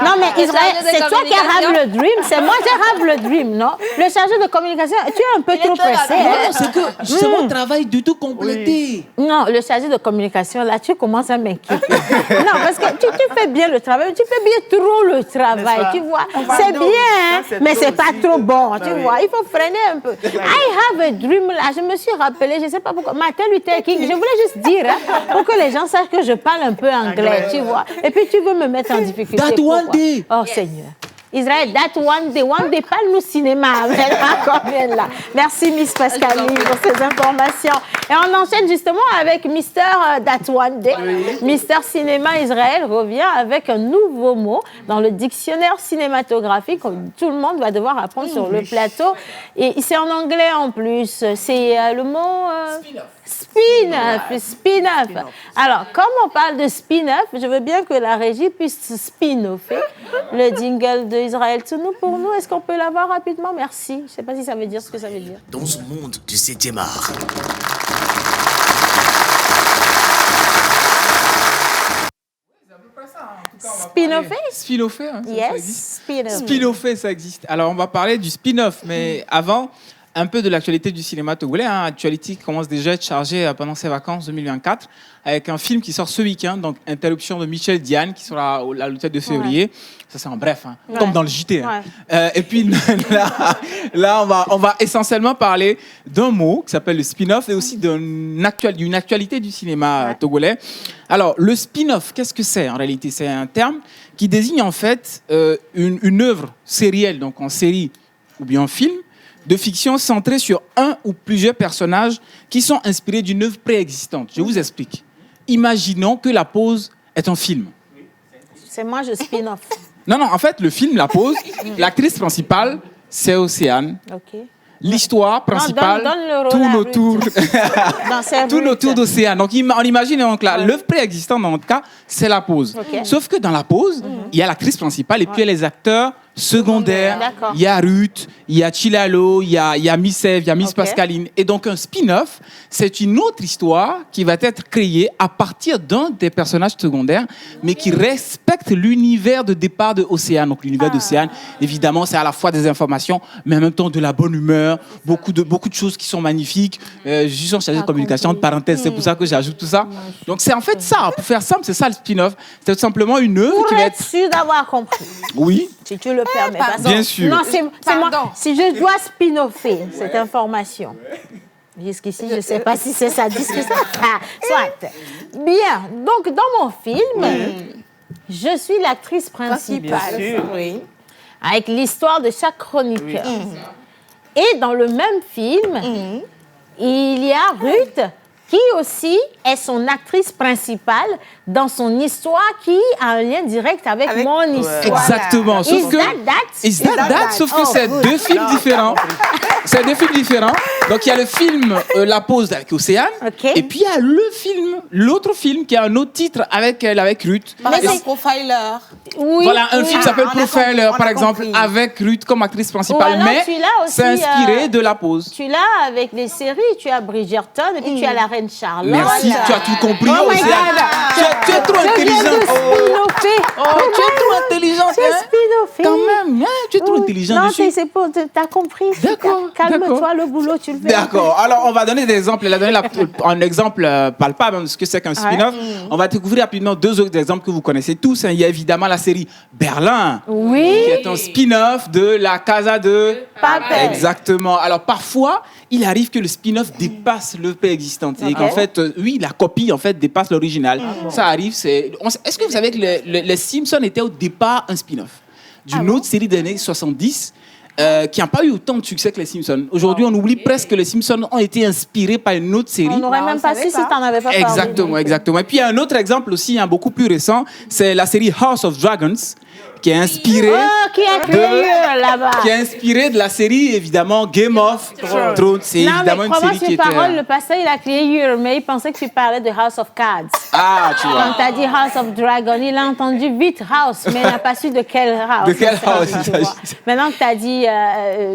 Non, mais Israël, c'est toi qui as le dream. C'est moi qui ai le dream, non? Le chargé de communication, tu es un peu trop pressé. Non, c'est que c'est mon travail de tout compléter. Non, le chargé de communication, là, tu commences à m'inquiéter. Non, parce que tu fais bien le travail. Tu fais bien trop le travail, tu vois. C'est bien, mais c'est pas trop bon, tu vois. Il faut freiner un peu. I have a dream, là. Je me suis rappelé, je ne sais pas pourquoi, Martin Luther King, je voulais juste dire, pour que les gens sachent que je parle un peu anglais. Tu vois. Et puis tu veux me mettre en difficulté. That one day. Oh Seigneur. Israël, that one day, parle-nous cinéma. Là. Merci Miss Pascaline pour ces informations. Et on enchaîne justement avec Mister That One Day. Mister Cinéma Israël revient avec un nouveau mot dans le dictionnaire cinématographique. Tout le monde va devoir apprendre sur le plateau. Et c'est en anglais en plus. C'est le mot... Spin-off. Alors, comme on parle de spin-off, je veux bien que la régie puisse spin-offer le jingle d'Israël Tsounou pour nous. Est-ce qu'on peut l'avoir rapidement? Merci. Je ne sais pas si ça veut dire ce que ça veut dire. Dans ce monde du 7e art. Spin-offé, hein, Yes, ça existe. spin-off. Spin-offé, ça existe. Alors, on va parler du spin-off, mais avant, un peu de l'actualité du cinéma togolais. Actualité qui commence déjà à être chargée pendant ses vacances 2024, avec un film qui sort ce week-end, donc Interruption de Michel Diane, qui sera à l'hôtel de février. Ça, c'est en bref, comme dans le JT. Et puis là, on va essentiellement parler d'un mot qui s'appelle le spin-off et aussi d'une actualité du cinéma togolais. Alors, le spin-off, qu'est-ce que c'est en réalité? C'est un terme qui désigne en fait une œuvre sérielle, donc en série ou bien en film, de fiction centrée sur un ou plusieurs personnages qui sont inspirés d'une œuvre préexistante. Je vous explique. Imaginons que La Pause est un film. C'est moi, je spin-off. Non, en fait, le film La Pause, l'actrice principale, c'est Océane. OK. L'histoire principale tourne autour d'Océane. Donc, on imagine donc l'œuvre préexistante, dans notre cas, c'est La Pause. Okay. Sauf que dans La Pause, il y a l'actrice principale et puis il y a les acteurs secondaires. Il y a Ruth, il y a Chilalo, il y a Miss Eve, il y a Miss Pascaline. Et donc, un spin-off, c'est une autre histoire qui va être créée à partir d'un des personnages secondaires, mais qui respecte l'univers de départ de Océane. Donc, l'univers d'Océane, évidemment, c'est à la fois des informations, mais en même temps de la bonne humeur, beaucoup de choses qui sont magnifiques. Je suis en chargé de communication, de parenthèse, c'est pour ça que j'ajoute tout ça. Donc, c'est en fait ça, pour faire simple, c'est ça le spin-off. C'est tout simplement une œuvre qui va être... sûr d'avoir compris. Oui. Si tu le permets. Bien sûr. Non, c'est moi. Si je dois spin-offer cette information, jusqu'ici, je ne sais pas si c'est ça discussion. Soit. Bien. Donc, dans mon film, je suis l'actrice principale. Oui. Avec l'histoire de chaque chroniqueur. Et dans le même film, il y a Ruth, qui aussi est son actrice principale dans son histoire qui a un lien direct avec mon histoire. Exactement. Sauf que c'est deux films différents. C'est deux films différents. Donc il y a le film La Pause avec Océane, et puis il y a l'autre film qui a un autre titre avec Ruth. Par exemple, Profiler. Oui. Voilà, un film qui s'appelle Profiler, par exemple, avec Ruth comme actrice principale, mais c'est inspiré de La Pause. Tu l'as avec les séries, tu as Bridgerton, et puis tu as la reine Charlotte. Merci, tu as tout compris. Oh my God. Tu es trop intelligente. Tu es trop intelligente. Quand même, tu es trop intelligente. Non, c'est pour... T'as compris. D'accord. Calme-toi, le boulot, tu le fais. D'accord. Alors, on va donner des exemples. Elle a donné un exemple palpable de ce que c'est qu'un spin-off. On va découvrir rapidement deux autres exemples que vous connaissez tous. Il y a évidemment la série Berlin, qui est un spin-off de La Casa de Papel. Exactement. Alors, parfois, il arrive que le spin-off dépasse l'œuvre existante. C'est qu'en fait, la copie en fait dépasse l'original. Ça arrive. Est-ce que vous savez que les Simpsons étaient au départ un spin-off d'une autre série des années 70 qui n'a pas eu autant de succès que les Simpsons. Aujourd'hui, on oublie presque que les Simpsons ont été inspirés par une autre série. On n'aurait même pas su si tu n'en avais pas parlé. Exactement. Et puis, il y a un autre exemple aussi, beaucoup plus récent, c'est la série House of Dragons, qui est inspirée qui est inspiré de la série, évidemment, Game of Thrones. C'est évidemment une série qui était... le passé, il a crié mais il pensait que tu parlais de House of Cards. Ah, tu vois. Quand tu as dit House of Dragon, il a entendu vite House, mais il n'a pas su de quel house. De quel house il s'agit. Maintenant que tu as dit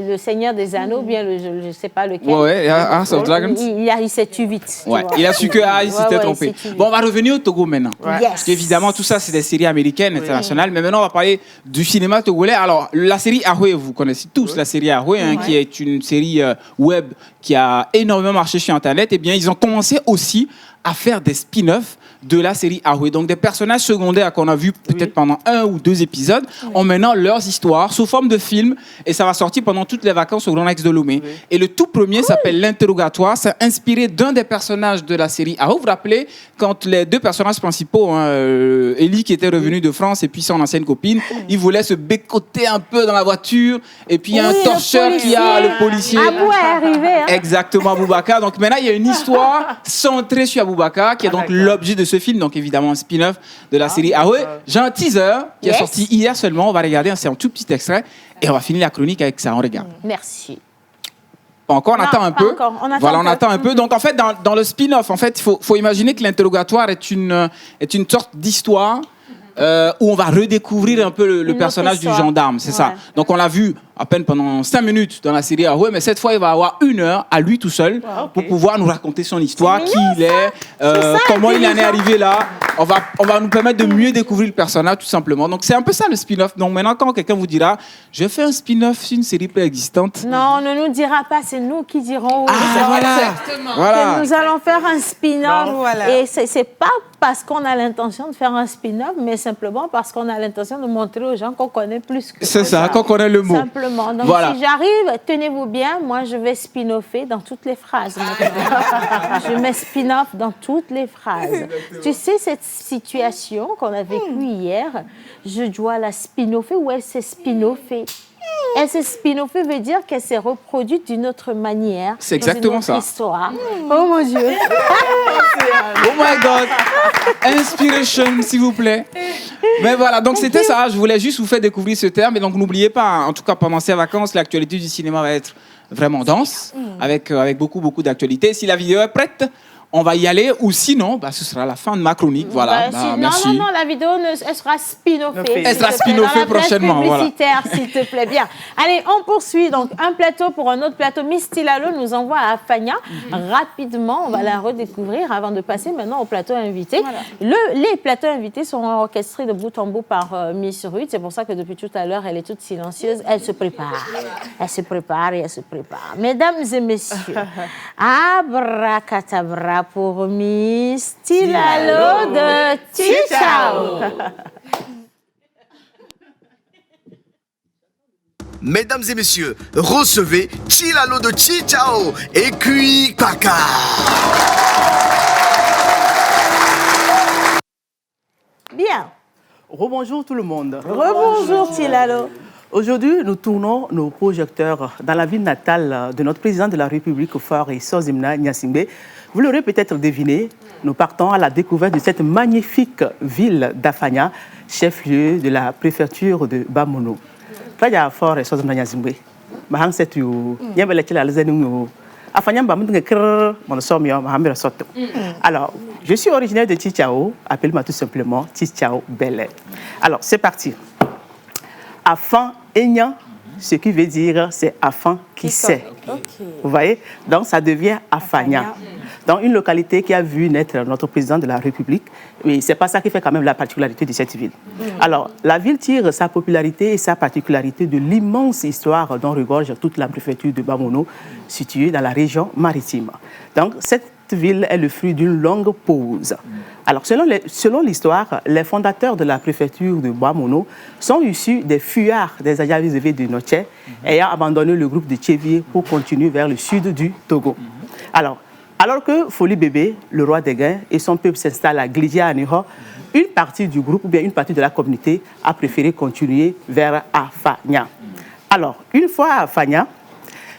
le Seigneur des Anneaux, bien je ne sais pas lequel. Ouais, House of Dragons. Il s'est tué vite. Ouais, il a su que il s'était trompé. Bon, on va revenir au Togo maintenant. Parce qu'évidemment, tout ça, c'est des séries américaines, internationales. Mais maintenant, on va parler du cinéma togolais. Alors, la série Ahoué, vous connaissez tous la série Ahoué, qui est une série web qui a énormément marché sur Internet. Eh bien, ils ont commencé aussi à faire des spin-offs de la série Ahoué. Donc, des personnages secondaires qu'on a vus peut-être pendant 1 ou 2 épisodes ont maintenant leurs histoires sous forme de film et ça va sortir pendant toutes les vacances au Grand Rex de Lomé. Et le tout premier s'appelle L'Interrogatoire. C'est inspiré d'un des personnages de la série Ahoué. Vous vous rappelez, quand les deux personnages principaux, Ellie qui était revenu de France et puis son ancienne copine, ils voulaient se bécoter un peu dans la voiture et puis il y a un torcheur qui a le policier. Abou est arrivé. Exactement, Aboubacar. Donc maintenant, il y a une histoire centrée sur Aboubacar qui est donc l'objet de ce film, donc évidemment un spin-off de la série Ahoué. J'ai un teaser qui est sorti hier seulement. On va regarder, c'est un tout petit extrait et on va finir la chronique avec ça. On regarde. Merci. Pas encore, on attend un peu. On attend un peu. Donc en fait, dans le spin-off, en fait, faut imaginer que l'interrogatoire est une sorte d'histoire où on va redécouvrir un peu le personnage du gendarme, c'est ça. Donc on l'a vu à peine pendant 5 minutes dans la série Arouet, mais cette fois il va avoir 1 heure à lui tout seul pour pouvoir nous raconter son histoire, qui il est, comment il en est arrivé là. On va nous permettre de mieux découvrir le personnage tout simplement. Donc c'est un peu ça le spin-off. Donc maintenant quand quelqu'un vous dira je fais un spin-off sur une série préexistante. Non, on ne nous dira pas, c'est nous qui dirons. Voilà. Que nous allons faire un spin-off. Et c'est pas parce qu'on a l'intention de faire un spin-off, mais simplement parce qu'on a l'intention de montrer aux gens qu'on connaît plus que c'est ça, qu'on connaît le mot. Simplement. Donc si j'arrive, tenez-vous bien, moi je vais spin-offer dans toutes les phrases. Je mets spin-off dans toutes les phrases. Tu sais, cette situation qu'on a vécue hier, je dois la spin-offer ou elle s'est spin-offée. Elle s'est spin-offée veut dire qu'elle s'est reproduite d'une autre manière. C'est exactement ça. Histoire. Oh mon Dieu. Oh my God. Inspiration, s'il vous plaît. Mais voilà, donc c'était ça. Je voulais juste vous faire découvrir ce terme. Et donc n'oubliez pas, en tout cas pendant ces vacances, l'actualité du cinéma va être vraiment dense, avec beaucoup d'actualités. Si la vidéo est prête, on va y aller, ou sinon, ce sera la fin de ma chronique. Voilà. Merci. Non, la vidéo, elle sera spin-offée. Elle sera spin-offée prochainement. Publicitaire, s'il te plaît bien. Allez, on poursuit. Donc, un plateau pour un autre plateau. Miss Tilalo nous envoie à Fania. Rapidement, on va la redécouvrir avant de passer maintenant au plateau invité. Voilà. Les plateaux invités sont orchestrés de bout en bout par Miss Ruth. C'est pour ça que depuis tout à l'heure, elle est toute silencieuse. Elle se prépare. Elle se prépare et elle se prépare. Mesdames et messieurs, abracadabra pour Miss Tilalo de Chichao. Mesdames et messieurs, recevez Tilalo de Chichao et Kui Kaka. Bien. Rebonjour tout le monde. Rebonjour Tilalo. Aujourd'hui, nous tournons nos projecteurs dans la ville natale de notre président de la République, Faure Sozimna Gnassingbé. Vous l'aurez peut-être deviné, nous partons à la découverte de cette magnifique ville d'Afanya, chef-lieu de la préfecture de Bamono. Faure Sozimna Gnassingbé. Mahang setu, nyabele chila alzenu. Afanya Bamono krr, mon somio, mahamira soto. Alors, je suis originaire de Chichao, appelle-moi tout simplement Chichao Bel. Alors, c'est parti. Afin Aignan, ce qui veut dire c'est afin qui sait. Vous voyez? Donc ça devient Afanya. Dans une localité qui a vu naître notre président de la République, mais ce n'est pas ça qui fait quand même la particularité de cette ville. Alors, la ville tire sa popularité et sa particularité de l'immense histoire dont regorge toute la préfecture de Bamono, située dans la région maritime. Donc, cette ville est le fruit d'une longue pause. Alors, selon l'histoire, les fondateurs de la préfecture de Bamono sont issus des fuyards des Ayavisv de Noche, ayant abandonné le groupe de Tchévier pour continuer vers le sud du Togo. Alors que Foli Bébé, le roi des Guins, et son peuple s'installent à Glidia à Niho, une partie du groupe ou bien une partie de la communauté a préféré continuer vers Afanya. Alors, une fois à Afanya,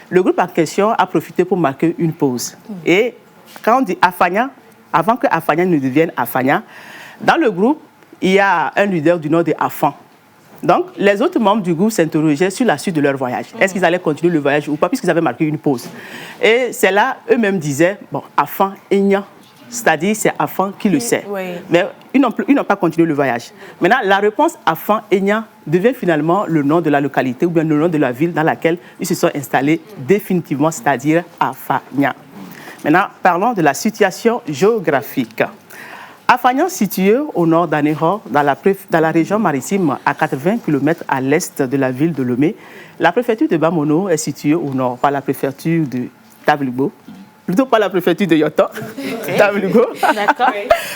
le groupe en question a profité pour marquer une pause. Et quand on dit Afanya, avant que Afanya ne devienne Afanya, dans le groupe, il y a un leader du nom de Afan. Donc, les autres membres du groupe s'interrogeaient sur la suite de leur voyage. Est-ce qu'ils allaient continuer le voyage ou pas, puisqu'ils avaient marqué une pause. Et c'est là, eux-mêmes disaient, bon, Afan Aignan, c'est-à-dire c'est Afan qui le sait. Oui. Mais ils n'ont pas continué le voyage. Maintenant, la réponse Afan Aignan devient finalement le nom de la localité ou bien le nom de la ville dans laquelle ils se sont installés définitivement, c'est-à-dire Afanya. Maintenant, parlons de la situation géographique. Afanya, situé au nord d'Aného, dans la région maritime, à 80 km à l'est de la ville de Lomé, la préfecture de Bamono est située au nord par la préfecture de Tabligo, plutôt par la préfecture de Yoto, Tabligo,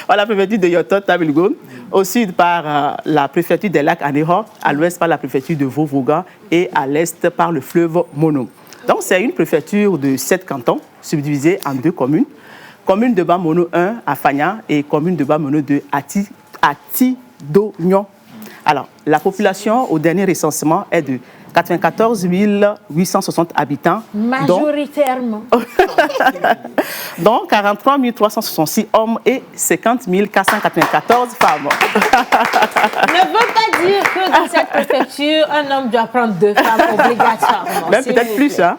par la préfecture de Yoto, Tabligo, au sud par la préfecture des lacs Aného, à l'ouest par la préfecture de Vovoga et à l'est par le fleuve Mono. Donc, c'est une préfecture de 7 cantons, subdivisée en 2 communes. Commune de Bamono 1 à Fanya et commune de Bamono 2 à Tidognon. Alors, la population au dernier recensement est de 94 860 habitants. Majoritairement. Dont 43 366 hommes et 50 494 femmes. Ne veut pas dire que dans cette préfecture, un homme doit prendre 2 femmes obligatoirement. Même peut-être plus, hein.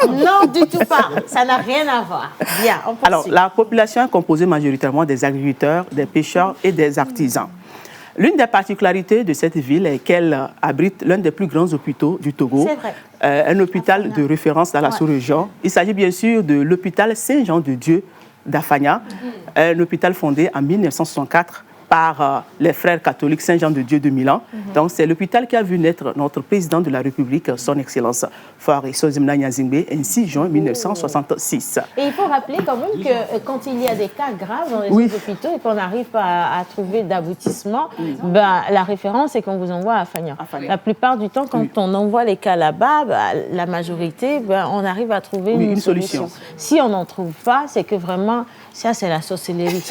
Non, du tout pas. Ça n'a rien à voir. Bien, on poursuit. Alors, la population est composée majoritairement des agriculteurs, des pêcheurs et des artisans. L'une des particularités de cette ville est qu'elle abrite l'un des plus grands hôpitaux du Togo. C'est vrai. Un hôpital de référence dans la sous-région. Il s'agit bien sûr de l'hôpital Saint-Jean-de-Dieu d'Afanya, un hôpital fondé en 1964 par les frères catholiques Saint-Jean-de-Dieu de Milan. Donc, c'est l'hôpital qui a vu naître notre président de la République, son Excellence Faure Sozimna Nyazingbe, ainsi juin 1966. Et il faut rappeler quand même que quand il y a des cas graves dans les autres hôpitaux et qu'on n'arrive pas à trouver d'aboutissement, ben, la référence est qu'on vous envoie à Afanya. La plupart du temps, quand on envoie les cas là-bas, la majorité, on arrive à trouver une solution. Si on n'en trouve pas, c'est que vraiment, ça c'est la sorcellerie.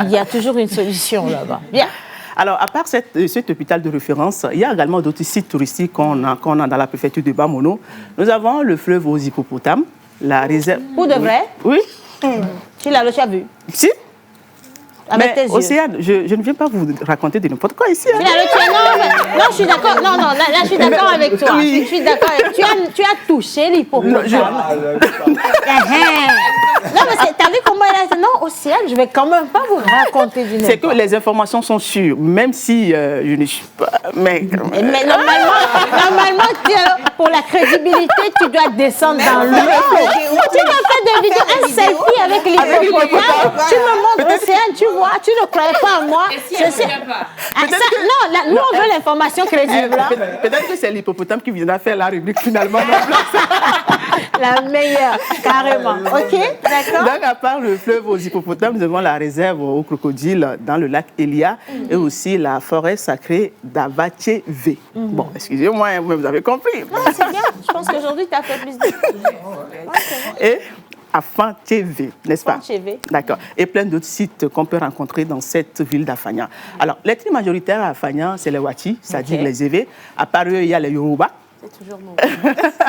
Il y a toujours une solution là-bas. Bien. Alors, à part cet hôpital de référence, il y a également d'autres sites touristiques qu'on a dans la préfecture de Bamono. Nous avons le fleuve aux hippopotames, la réserve... Pour de vrai? Oui. Tu l'as déjà vu? Si. Avec tes yeux. Océane, je ne viens pas vous raconter de n'importe quoi ici. Tu l'as non, je suis d'accord. Non, là, je suis d'accord avec toi. Oui. Je suis d'accord. Tu as touché l'hippopotame. Non, mais t'as vu comment elle a dit non, Océane, je vais quand même pas vous raconter du n'importe. C'est que les informations sont sûres, même si je ne suis pas... Mais normalement pour la crédibilité, tu dois descendre dans l'eau. Tu m'as fait des vidéos, un selfie avec l'hippopotame. Tu me montres, Océane, tu vois, tu ne croyais pas à moi. Non, nous, on veut l'information crédible. Peut-être que c'est l'hippopotame qui viendra faire la rubrique finalement. La meilleure, carrément. OK, d'accord. Donc, à part le fleuve aux hippopotames, nous avons la réserve aux crocodiles dans le lac Elia et aussi la forêt sacrée d'Avatché-V. Bon, excusez-moi, vous avez compris. Non, c'est bien. Je pense qu'aujourd'hui, tu as fait plus de... Et Afan-TV, n'est-ce pas? Afan-TV. D'accord. Et plein d'autres sites qu'on peut rencontrer dans cette ville d'Afanya. Alors, l'ethnie majoritaire à Afanya, c'est les Wati, c'est-à-dire les Évé. À part eux, il y a les Yoruba. C'est toujours mou.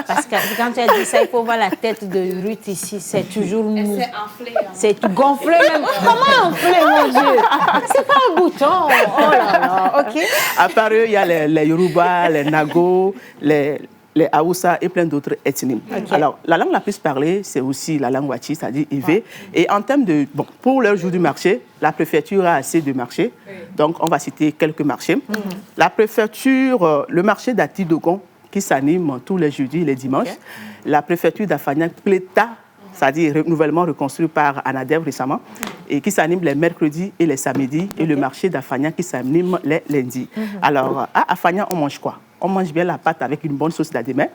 Parce que quand tu as dit ça, il faut voir la tête de Ruth ici. C'est toujours mou. C'est enflé. C'est gonflé même. Comment enflé, mon Dieu? C'est pas un bouton. Oh là là, OK. À part eux, il y a les Yoruba, les Nago, les Haoussa et plein d'autres ethnies. Okay. Alors, la langue la plus parlée, c'est aussi la langue Wachi, c'est-à-dire Ivé. Et en termes de... Bon, pour le jour du marché, la préfecture a assez de marchés. Donc, on va citer quelques marchés. La préfecture, le marché d'Ati-Dogon, qui s'anime tous les jeudis et les dimanches. La préfecture d'Afanya, Pleta, c'est-à-dire nouvellement reconstruit par Anadev récemment, et qui s'anime les mercredis et les samedis, et le marché d'Afanya qui s'anime les lundis. Alors, à Afanya, on mange quoi? On mange bien la pâte avec une bonne sauce d'adémé,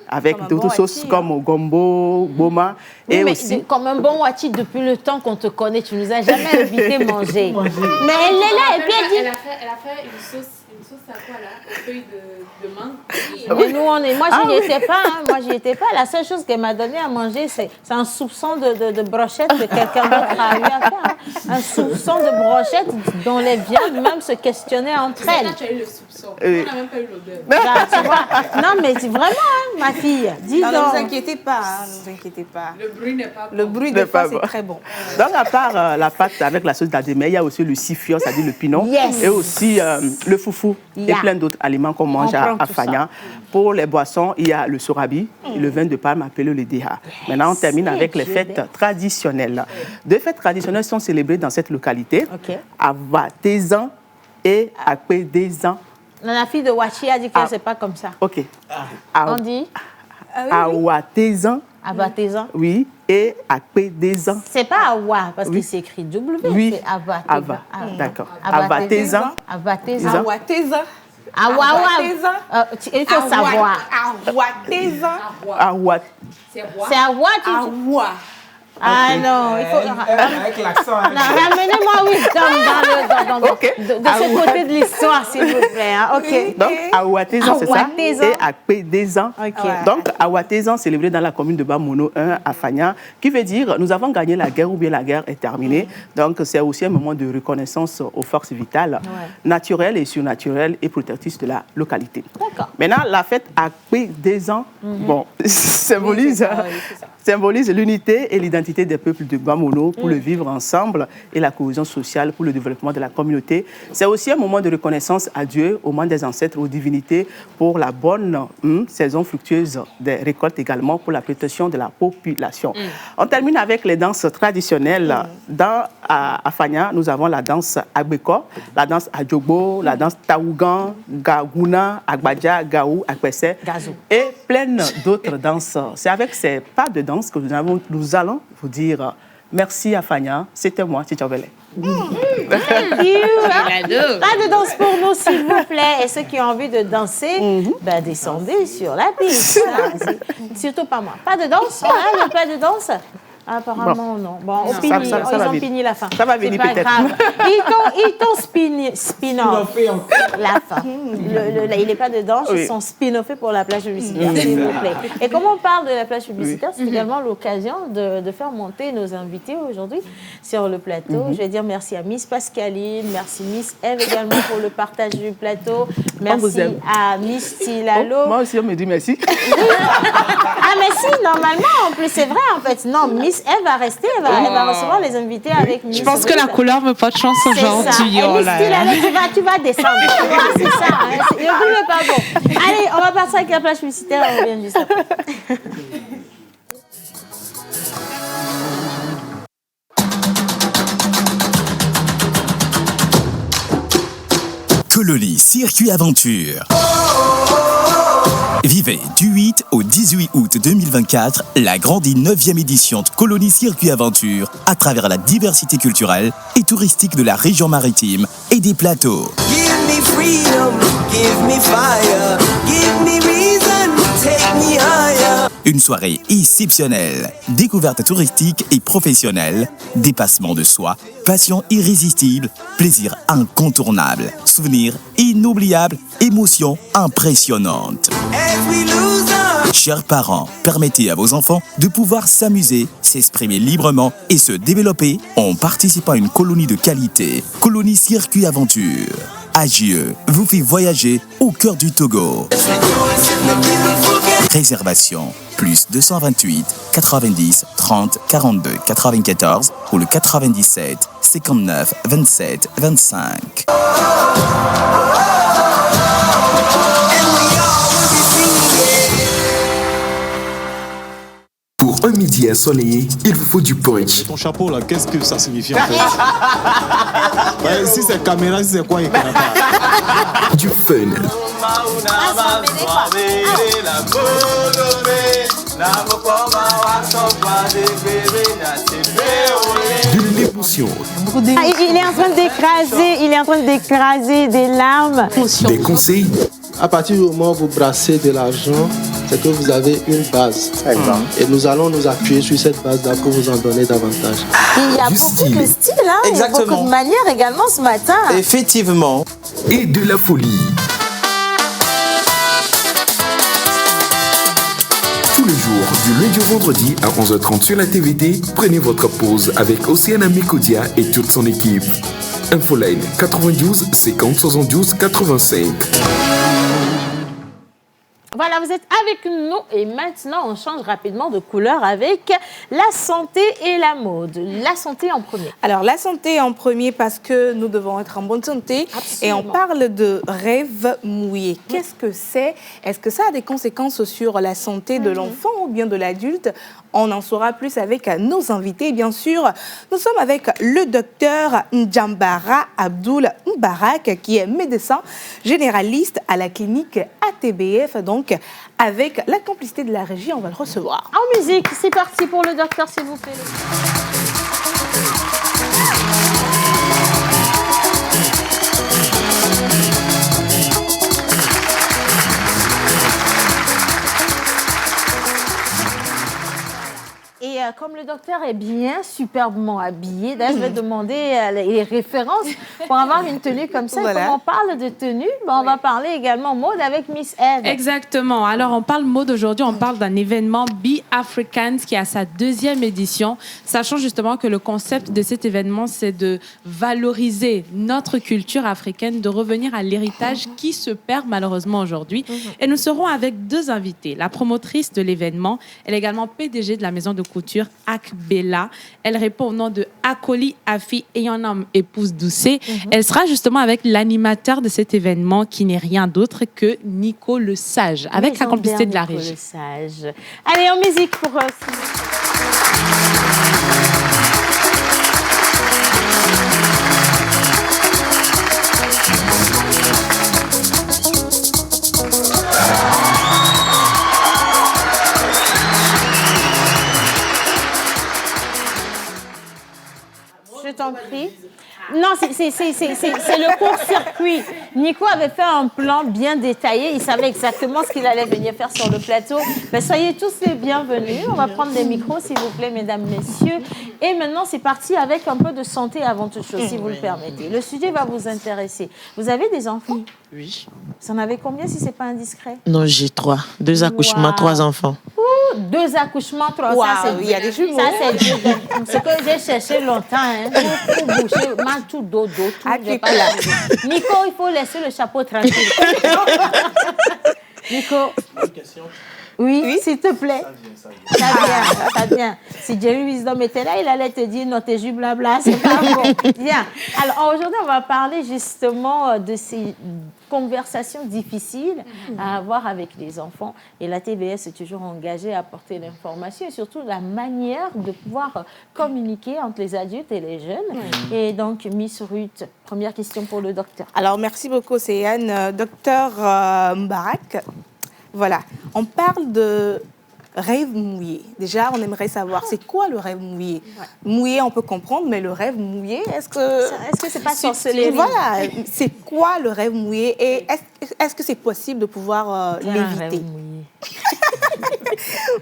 avec d'autres sauces comme gombo, boma, et mais aussi... Comme un bon wati, depuis le temps qu'on te connaît, tu nous as jamais invité manger. Mais elle est là, et puis elle dit... Elle a fait une sauce à quoi là? Aux feuilles de mangue. Mais nous, moi, je n'y étais pas. Moi, j'y étais pas. La seule chose qu'elle m'a donné à manger, c'est un soupçon de brochette que quelqu'un d'autre a eu à faire. Un soupçon de brochette dont les viandes même se questionnaient entre elles. Là, tu as eu le soupçon. On n'a même pas eu l'odeur. Tu vois? Non, mais c'est vraiment, ma fille. Dis donc. Ne vous inquiétez pas. Ne vous inquiétez pas. Le bruit n'est pas bon. Le bruit des fois, c'est très bon. Donc, à part la pâte avec la sauce d'adémé, il y a aussi le sifio, c'est-à-dire le pinon, et aussi le foufou. Et plein d'autres aliments qu'on mange à Afanya. Pour les boissons, il y a le sorabi, et le vin de palme appelé le deha. Maintenant, on termine avec les fêtes traditionnelles. Deux fêtes traditionnelles sont célébrées dans cette localité. Avatezan et Akpedezan. La fille de Wachi a dit que c'est pas comme ça. OK. On dit Awatezan. Avatezan. Oui, et Akpedezan. C'est pas Awa, parce que c'est écrit W. Oui. C'est Avatezan. D'accord. Avatezan. Avatezan. Awatezan. Il faut savoir. Awatezan. C'est Awa, tu dis. Ah non, il faut... Avec l'accent. Ramenez-moi Wisdom de ce côté de l'histoire, s'il vous plaît. OK. Donc, Awatezan, c'est ça. Et Akpedezan. Donc, Awatezan, célébré dans la commune de Bamono 1, à Afanya, qui veut dire nous avons gagné la guerre ou bien la guerre est terminée. Donc, c'est aussi un moment de reconnaissance aux forces vitales, naturelles et surnaturelles et protectrices de la localité. Maintenant, la fête Akpedezan, bon, symbolise symbolise l'unité et l'identité des peuples de Bamono pour le vivre ensemble et la cohésion sociale pour le développement de la communauté. C'est aussi un moment de reconnaissance à Dieu, aux mains des ancêtres, aux divinités pour la bonne saison fructueuse des récoltes, également pour la protection de la population. On termine avec les danses traditionnelles. À Fania, nous avons la danse Agbeko, la danse Adjogbo, la danse Taougan, Gagouna, Agbadja, Gaou, Akpese et plein d'autres danses. C'est avec ces pas de danse que nous allons vous dire merci à Fania. C'était moi, Tchitchabele. Pas de danse pour nous, s'il vous plaît. Et ceux qui ont envie de danser, descendez sur la piste. Surtout pas moi. Pas de danse, on a pas de danse. Apparemment, non. Bon, ils ont fini la fin. Ça va venir peut-être. Ils t'ont spin-off la fin. Il n'est pas dedans, ils sont spin-offés pour la plage publicitaire, s'il vous plaît. Et comme on parle de la plage publicitaire, c'est également l'occasion de faire monter nos invités aujourd'hui sur le plateau. Je vais dire merci à Miss Pascaline, merci Miss Eve également pour le partage du plateau. Merci à Miss Tilalo. Moi aussi, on me dit merci. Ah, mais si, normalement, en plus, c'est vrai, en fait. Non, Miss Eve va rester, elle va recevoir les invités avec Miss. Je pense que la couleur me porte chance aujourd'hui. Oh là là. Tu vas descendre. C'est ça. Le bruit n'est pas bon. Allez, on va partir avec la plage publicitaire. On revient juste après. Colonie Circuit Aventure. Vivez du 8 au 18 août 2024 la grande et 9e édition de Colonie Circuit Aventure à travers la diversité culturelle et touristique de la région maritime et des plateaux. Give me freedom, give me fire, give me reason, take me higher. Une soirée exceptionnelle, découverte touristique et professionnelle, dépassement de soi, passion irrésistible, plaisir incontournable, souvenirs inoubliables, émotions impressionnantes. Chers parents, permettez à vos enfants de pouvoir s'amuser, s'exprimer librement et se développer en participant à une colonie de qualité. Colonie Circuit Aventure. AGE vous fait voyager au cœur du Togo. Réservation plus 228 90 30 42 94 ou le 97 59 27 25. Pour un midi ensoleillé, il vous faut du porridge. Ton chapeau là, qu'est-ce que ça signifie en fait? Si c'est caméra, si c'est quoi, il connaît pas. Du fun. De l'émotion. Il est en train d'écraser des larmes. Des conseils. À partir du moment où vous brassez de l'argent, c'est que vous avez une base. Et nous allons nous appuyer sur cette base-là pour vous en donner davantage. Il y a beaucoup de styles, hein? Il y a beaucoup de manières également ce matin. Effectivement. Et de la folie. Tous les jours, du lundi au vendredi à 11h30 sur la TVT, prenez votre pause avec Océane Mikodia et toute son équipe. Infoline 92 50 72 85. Voilà, vous êtes avec nous et maintenant on change rapidement de couleur avec la santé et la mode. La santé en premier. Alors la santé en premier parce que nous devons être en bonne santé. Absolument. Et on parle de rêve mouillé. Qu'est-ce que c'est? Est-ce que ça a des conséquences sur la santé de l'enfant ou bien de l'adulte? On en saura plus avec nos invités, bien sûr. Nous sommes avec le docteur Ndjambara Abdoul Mbarak, qui est médecin généraliste à la clinique ATBF. Donc, avec la complicité de la régie, on va le recevoir. En musique, c'est parti pour le docteur, s'il vous plaît. Et comme le docteur est bien superbement habillé, d'ailleurs, je vais demander les références pour avoir une tenue comme ça. Voilà. Comme on parle de tenue, on va parler également mode avec Miss Ed. Exactement. Alors, on parle mode aujourd'hui, on parle d'un événement Be Africans qui a sa 2e édition, sachant justement que le concept de cet événement, c'est de valoriser notre culture africaine, de revenir à l'héritage qui se perd malheureusement aujourd'hui. Et nous serons avec 2 invités. La promotrice de l'événement, elle est également PDG de la maison de couture Akbela. Elle répond au nom de Akoli Afi Eyanam Épouse Doucet. Elle sera justement avec l'animateur de cet événement qui n'est rien d'autre que Nico Le Sage, avec la complicité de la Nico régie. Le Sage. Allez, en musique pour Je t'en prie. Non, c'est le court-circuit. Nico avait fait un plan bien détaillé. Il savait exactement ce qu'il allait venir faire sur le plateau. Mais soyez tous les bienvenus. On va prendre des micros, s'il vous plaît, mesdames, messieurs. Et maintenant, c'est parti avec un peu de santé avant toute chose, si vous le permettez. Le sujet va vous intéresser. Vous avez des enfants? Oui. Vous en avez combien, si ce n'est pas indiscret? Non, j'ai 3. 2 accouchements, 3 enfants. 2 accouchement, 3. Wow, Ça, c'est il y a des jumeaux. Ça, c'est ce que j'ai cherché longtemps. Hein, pour boucher, mal tout, dodo, tout. J'ai pas la... Nico, il faut laisser le chapeau tranquille. Nico. Une question. Oui, s'il te plaît. Ça vient. Si Jerry Wisdom était là, il allait te dire non, t'es juste blabla, c'est pas bon. Bien. Alors aujourd'hui, on va parler justement de ces conversations difficiles à avoir avec les enfants. Et la TVS est toujours engagée à apporter l'information et surtout la manière de pouvoir communiquer entre les adultes et les jeunes. Et donc, Miss Ruth, première question pour le docteur. Alors, merci beaucoup, Céane. Docteur Mbarak, voilà, on parle de rêve mouillé. Déjà, on aimerait savoir, c'est quoi le rêve mouillé? Mouillé, on peut comprendre, mais le rêve mouillé, est-ce que c'est pas sorcellerie? Voilà, c'est quoi le rêve mouillé et est-ce que c'est possible de pouvoir l'éviter?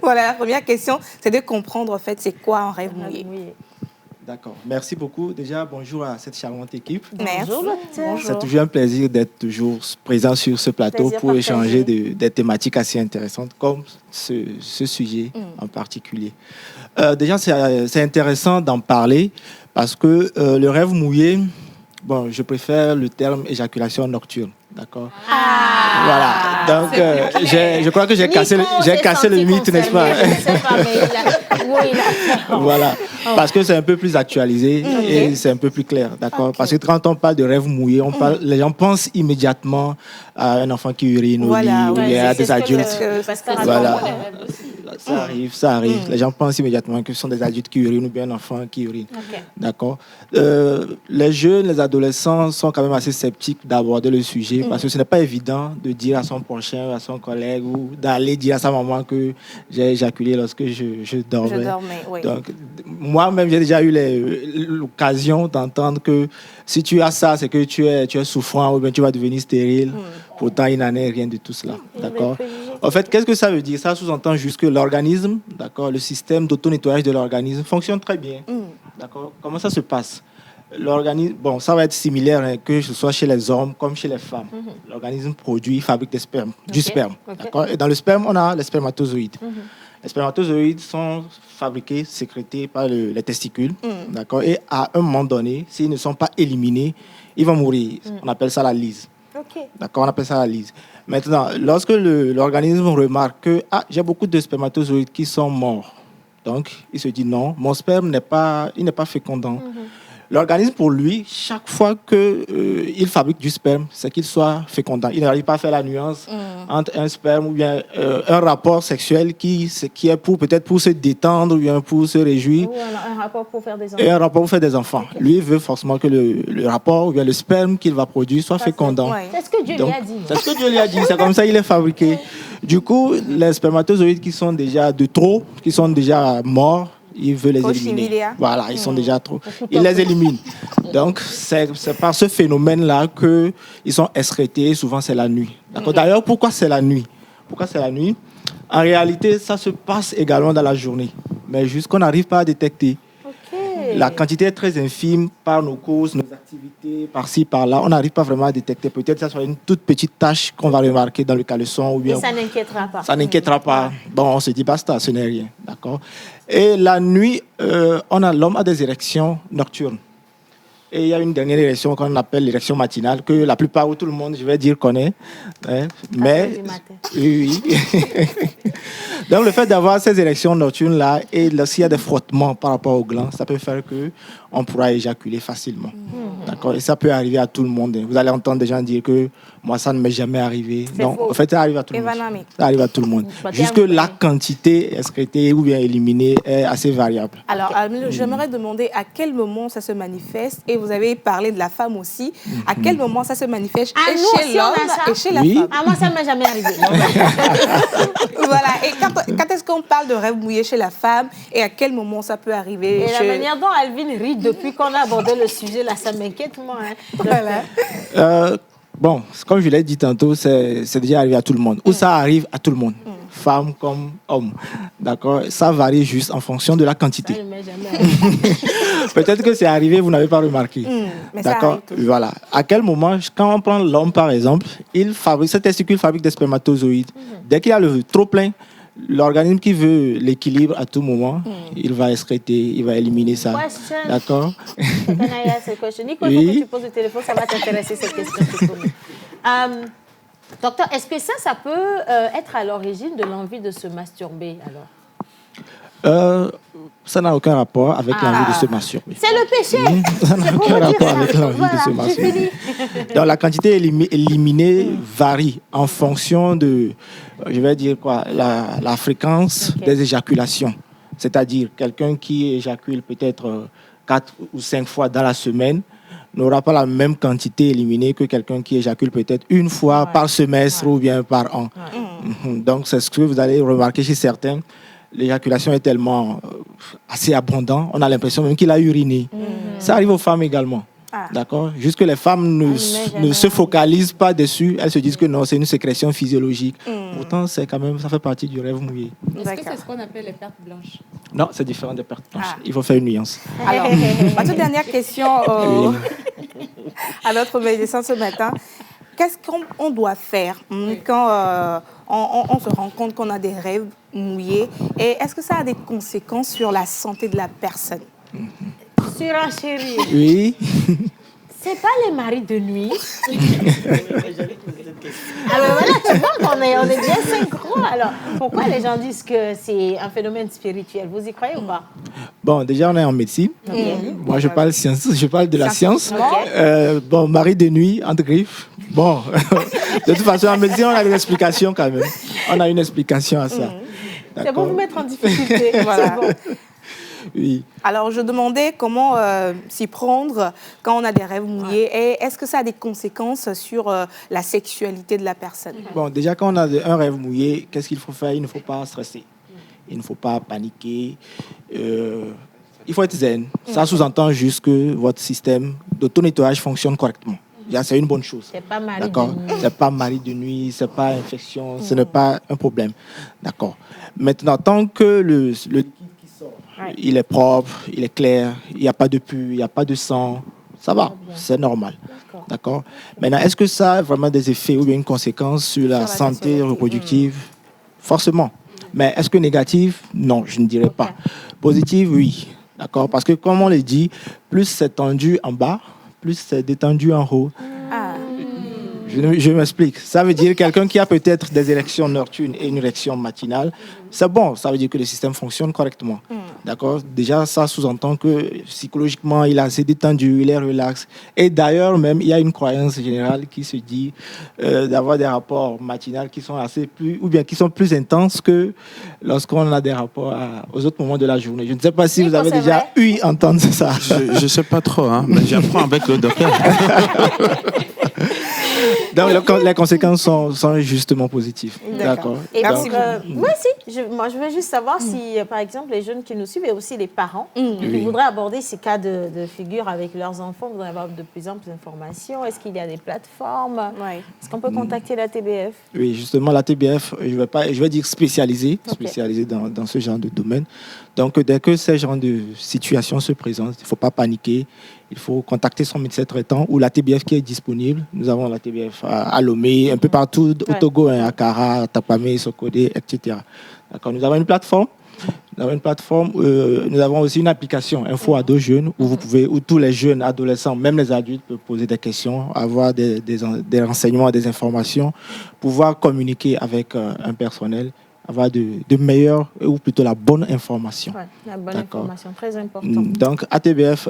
Voilà, la première question, c'est de comprendre en fait, c'est quoi un rêve mouillé? D'accord. Merci beaucoup. Déjà, bonjour à cette charmante équipe. Merci. Bonjour. C'est toujours un plaisir d'être toujours présent sur ce plateau pour échanger des thématiques assez intéressantes comme ce sujet en particulier. Déjà, c'est intéressant d'en parler parce que le rêve mouillé, bon, je préfère le terme éjaculation nocturne. D'accord. Voilà. Donc, je crois que j'ai cassé le mythe, n'est-ce pas? Voilà. Parce que c'est un peu plus actualisé et c'est un peu plus clair. D'accord. Parce que quand on parle de rêve mouillé, les gens pensent immédiatement à un enfant qui urine au lit ou à des adultes. Voilà. Ça arrive. Les gens pensent immédiatement que ce sont des adultes qui urinent ou bien un enfant qui urine. D'accord. Les jeunes, les adolescents sont quand même assez sceptiques d'aborder le sujet parce que ce n'est pas évident de dire à son prochain, à son collègue ou d'aller dire à sa maman que j'ai éjaculé lorsque je dormais. Donc, moi-même, j'ai déjà eu l'occasion d'entendre que si tu as ça, c'est que tu es souffrant ou bien tu vas devenir stérile. Pourtant, il n'en est rien de tout cela. D'accord. En fait, qu'est-ce que ça veut dire? Ça sous-entend juste que l'organisme, d'accord, le système d'auto-nettoyage de l'organisme fonctionne très bien. D'accord. Comment ça se passe? L'organisme, bon, ça va être similaire hein, que ce soit chez les hommes comme chez les femmes. L'organisme fabrique du sperme. D'accord. Et dans le sperme, on a les spermatozoïdes. Les spermatozoïdes sont fabriqués, sécrétés par les testicules. D'accord. Et à un moment donné, s'ils ne sont pas éliminés, ils vont mourir. On appelle ça la lyse. D'accord, on appelle ça la lyse. Maintenant, lorsque l'organisme remarque que j'ai beaucoup de spermatozoïdes qui sont morts, donc il se dit non, mon sperme n'est pas fécondant. L'organisme, pour lui, chaque fois qu'il fabrique du sperme, c'est qu'il soit fécondant. Il n'arrive pas à faire la nuance entre un sperme ou bien un rapport sexuel qui est peut-être pour se détendre ou bien pour se réjouir. Ou un rapport pour faire des enfants. Et un rapport pour faire des enfants. Lui, il veut forcément que le rapport ou bien le sperme qu'il va produire soit fécondant. C'est ce que Dieu lui a dit. C'est ce que Dieu lui a dit. C'est comme ça qu'il est fabriqué. Du coup, les spermatozoïdes qui sont déjà de trop, qui sont déjà morts, il veut les éliminer. Voilà, ils sont déjà trop. Il les élimine. Donc, c'est par ce phénomène-là qu'ils sont excrétés. Souvent, c'est la nuit. D'accord. D'ailleurs, pourquoi c'est la nuit? En réalité, ça se passe également dans la journée. mais juste qu'on n'arrive pas à détecter. La quantité est très infime par nos causes, nos activités, par-ci, par-là. On n'arrive pas vraiment à détecter. Peut-être que ça soit une toute petite tâche qu'on va remarquer dans le caleçon. Ou bien Et ça n'inquiétera pas. Ça n'inquiétera pas. Bon, on se dit basta, ce n'est rien. D'accord. Et la nuit, l'homme a des érections nocturnes. Et il y a une dernière érection qu'on appelle l'érection matinale, que la plupart ou tout le monde, je vais dire, connaît. Hein, mais, oui. Donc, le fait d'avoir ces érections nocturnes-là, et s'il y a des frottements par rapport au gland, ça peut faire qu'on pourra éjaculer facilement. D'accord. Et ça peut arriver à tout le monde. Vous allez entendre des gens dire que moi, ça ne m'est jamais arrivé. Non, en fait, ça arrive à tout le monde. Ça arrive à tout le monde. Jusque la quantité excrétée ou bien éliminée est assez variable. Alors, j'aimerais demander à quel moment ça se manifeste. Et vous avez parlé de la femme aussi. À quel moment ça se manifeste chez l'homme et chez la femme? Moi, ça ne m'est jamais arrivé. Voilà. Et quand est-ce qu'on parle de rêve mouillé chez la femme et à quel moment ça peut arriver? Et la manière dont Alvin rit depuis qu'on a abordé le sujet, là, ça m'inquiète, moi. Hein. Voilà. Bon, comme je l'ai dit tantôt, c'est déjà arrivé à tout le monde. Ou ça arrive à tout le monde, femme comme homme. D'accord? Ça varie juste en fonction de la quantité. Ça ne m'est jamais arrivé. Peut-être que c'est arrivé, vous n'avez pas remarqué. Mais d'accord? Voilà. À quel moment, quand on prend l'homme par exemple, ce testicule fabrique des spermatozoïdes. Dès qu'il y a le trop plein, l'organisme qui veut l'équilibre à tout moment, il va excréter, il va éliminer ça. D'accord? Nico, il faut que tu poses le téléphone, ça va t'intéresser cette question. Docteur, est-ce que ça peut être à l'origine de l'envie de se masturber alors? Ça n'a aucun rapport avec l'envie de se masturber. C'est le péché. Ça n'a aucun rapport avec l'envie de se masturber. Donc la quantité éliminée varie en fonction de, je vais dire quoi, la fréquence des éjaculations. C'est-à-dire quelqu'un qui éjacule peut-être 4 ou 5 fois dans la semaine n'aura pas la même quantité éliminée que quelqu'un qui éjacule peut-être une fois par semestre ou bien par an. Donc c'est ce que vous allez remarquer chez certains. L'éjaculation est tellement assez abondante, on a l'impression même qu'il a uriné. Ça arrive aux femmes également. D'accord? Juste que les femmes ne se focalisent pas dessus, elles se disent que non, c'est une sécrétion physiologique. Pourtant, c'est quand même, ça fait partie du rêve mouillé. Est-ce que c'est ce qu'on appelle les pertes blanches? Non, c'est différent des pertes blanches. Il faut faire une nuance. Alors, ma toute dernière question à notre médecin ce matin. Qu'est-ce qu'on doit faire quand on se rend compte qu'on a des rêves mouillés? Et est-ce que ça a des conséquences sur la santé de la personne? Surenchérie. Oui. C'est pas les maris de nuit. Alors voilà, tu vois qu'on est bien synchro. Alors, pourquoi les gens disent que c'est un phénomène spirituel? Vous y croyez ou pas? Bon, déjà, on est en médecine. Moi, je parle science, je parle de la science. Bon, mari de nuit, entre griffes. Bon, de toute façon, en médecine, on a une explication quand même. On a une explication à ça. C'est pour vous mettre en difficulté. Voilà. Bon. Oui. Alors, je demandais comment s'y prendre quand on a des rêves mouillés. Et est-ce que ça a des conséquences sur la sexualité de la personne? Bon, déjà, quand on a un rêve mouillé, qu'est-ce qu'il faut faire? Il ne faut pas stresser. Il ne faut pas paniquer. Il faut être zen. Ça sous-entend juste que votre système d'auto-nettoyage fonctionne correctement. C'est une bonne chose. C'est pas mari D'accord. de nuit. C'est pas mari de nuit, c'est pas infection, ce n'est pas un problème. D'accord. Maintenant, tant que le liquide qui sort, il est propre, il est clair, il n'y a pas de pus, il n'y a pas de sang, ça va, c'est normal. D'accord. Maintenant, est-ce que ça a vraiment des effets ou bien une conséquence sur la santé reproductive? Forcément. Mais est-ce que négative? Non, je ne dirais pas. Positive, oui. D'accord. Parce que comme on l'a dit, plus c'est tendu en bas, plus c'est détendu en haut. Je m'explique. Ça veut dire quelqu'un qui a peut-être des érections nocturnes et une érection matinale, c'est bon. Ça veut dire que le système fonctionne correctement. D'accord? Déjà, ça sous-entend que psychologiquement, il est assez détendu, il est relax. Et d'ailleurs, même, il y a une croyance générale qui se dit d'avoir des rapports matinaux qui sont qui sont plus intenses que lorsqu'on a des rapports aux autres moments de la journée. Je ne sais pas si vous avez déjà eu entendu ça. Je ne sais pas trop, hein, mais j'apprends avec le docteur. Donc, les conséquences sont justement positives. D'accord. Et Donc, donc, moi, je veux juste savoir si, par exemple, les jeunes qui nous suivent et aussi les parents qui voudraient aborder ces cas de figure avec leurs enfants, voudraient avoir de plus en plus d'informations. Est-ce qu'il y a des plateformes? Est-ce qu'on peut contacter la TBF? Oui, justement, la TBF, je vais dire spécialisée dans ce genre de domaine. Donc, dès que ce genre de situation se présente, il ne faut pas paniquer. Il faut contacter son médecin traitant ou la TBF qui est disponible. Nous avons la TBF à Lomé, un peu partout au Togo, à Kara, Tapamé, Sokodé, etc. D'accord. Nous avons une plateforme. Nous avons aussi une application Info Ado Jeunes où tous les jeunes adolescents, même les adultes, peuvent poser des questions, avoir des renseignements, des informations, pouvoir communiquer avec un personnel, avoir de meilleures, ou plutôt la bonne information. La bonne information, très importante. Donc, ATBF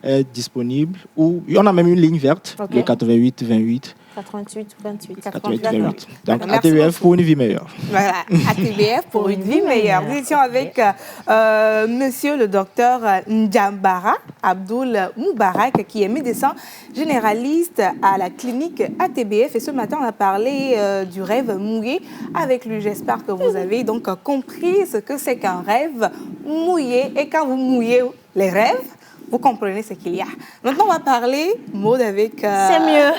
est disponible, on a même une ligne verte, le 88 28. 88 28. 88 28. Donc, ATBF pour une vie meilleure. Voilà, ATBF pour une vie meilleure. Nous étions avec monsieur le docteur Ndjambara Abdoul Moubarak, qui est médecin généraliste à la clinique ATBF. Et ce matin, on a parlé du rêve mouillé avec lui. J'espère que vous avez donc compris ce que c'est qu'un rêve mouillé. Et quand vous mouillez les rêves, vous comprenez ce qu'il y a. Maintenant, on va parler mode avec... C'est mieux.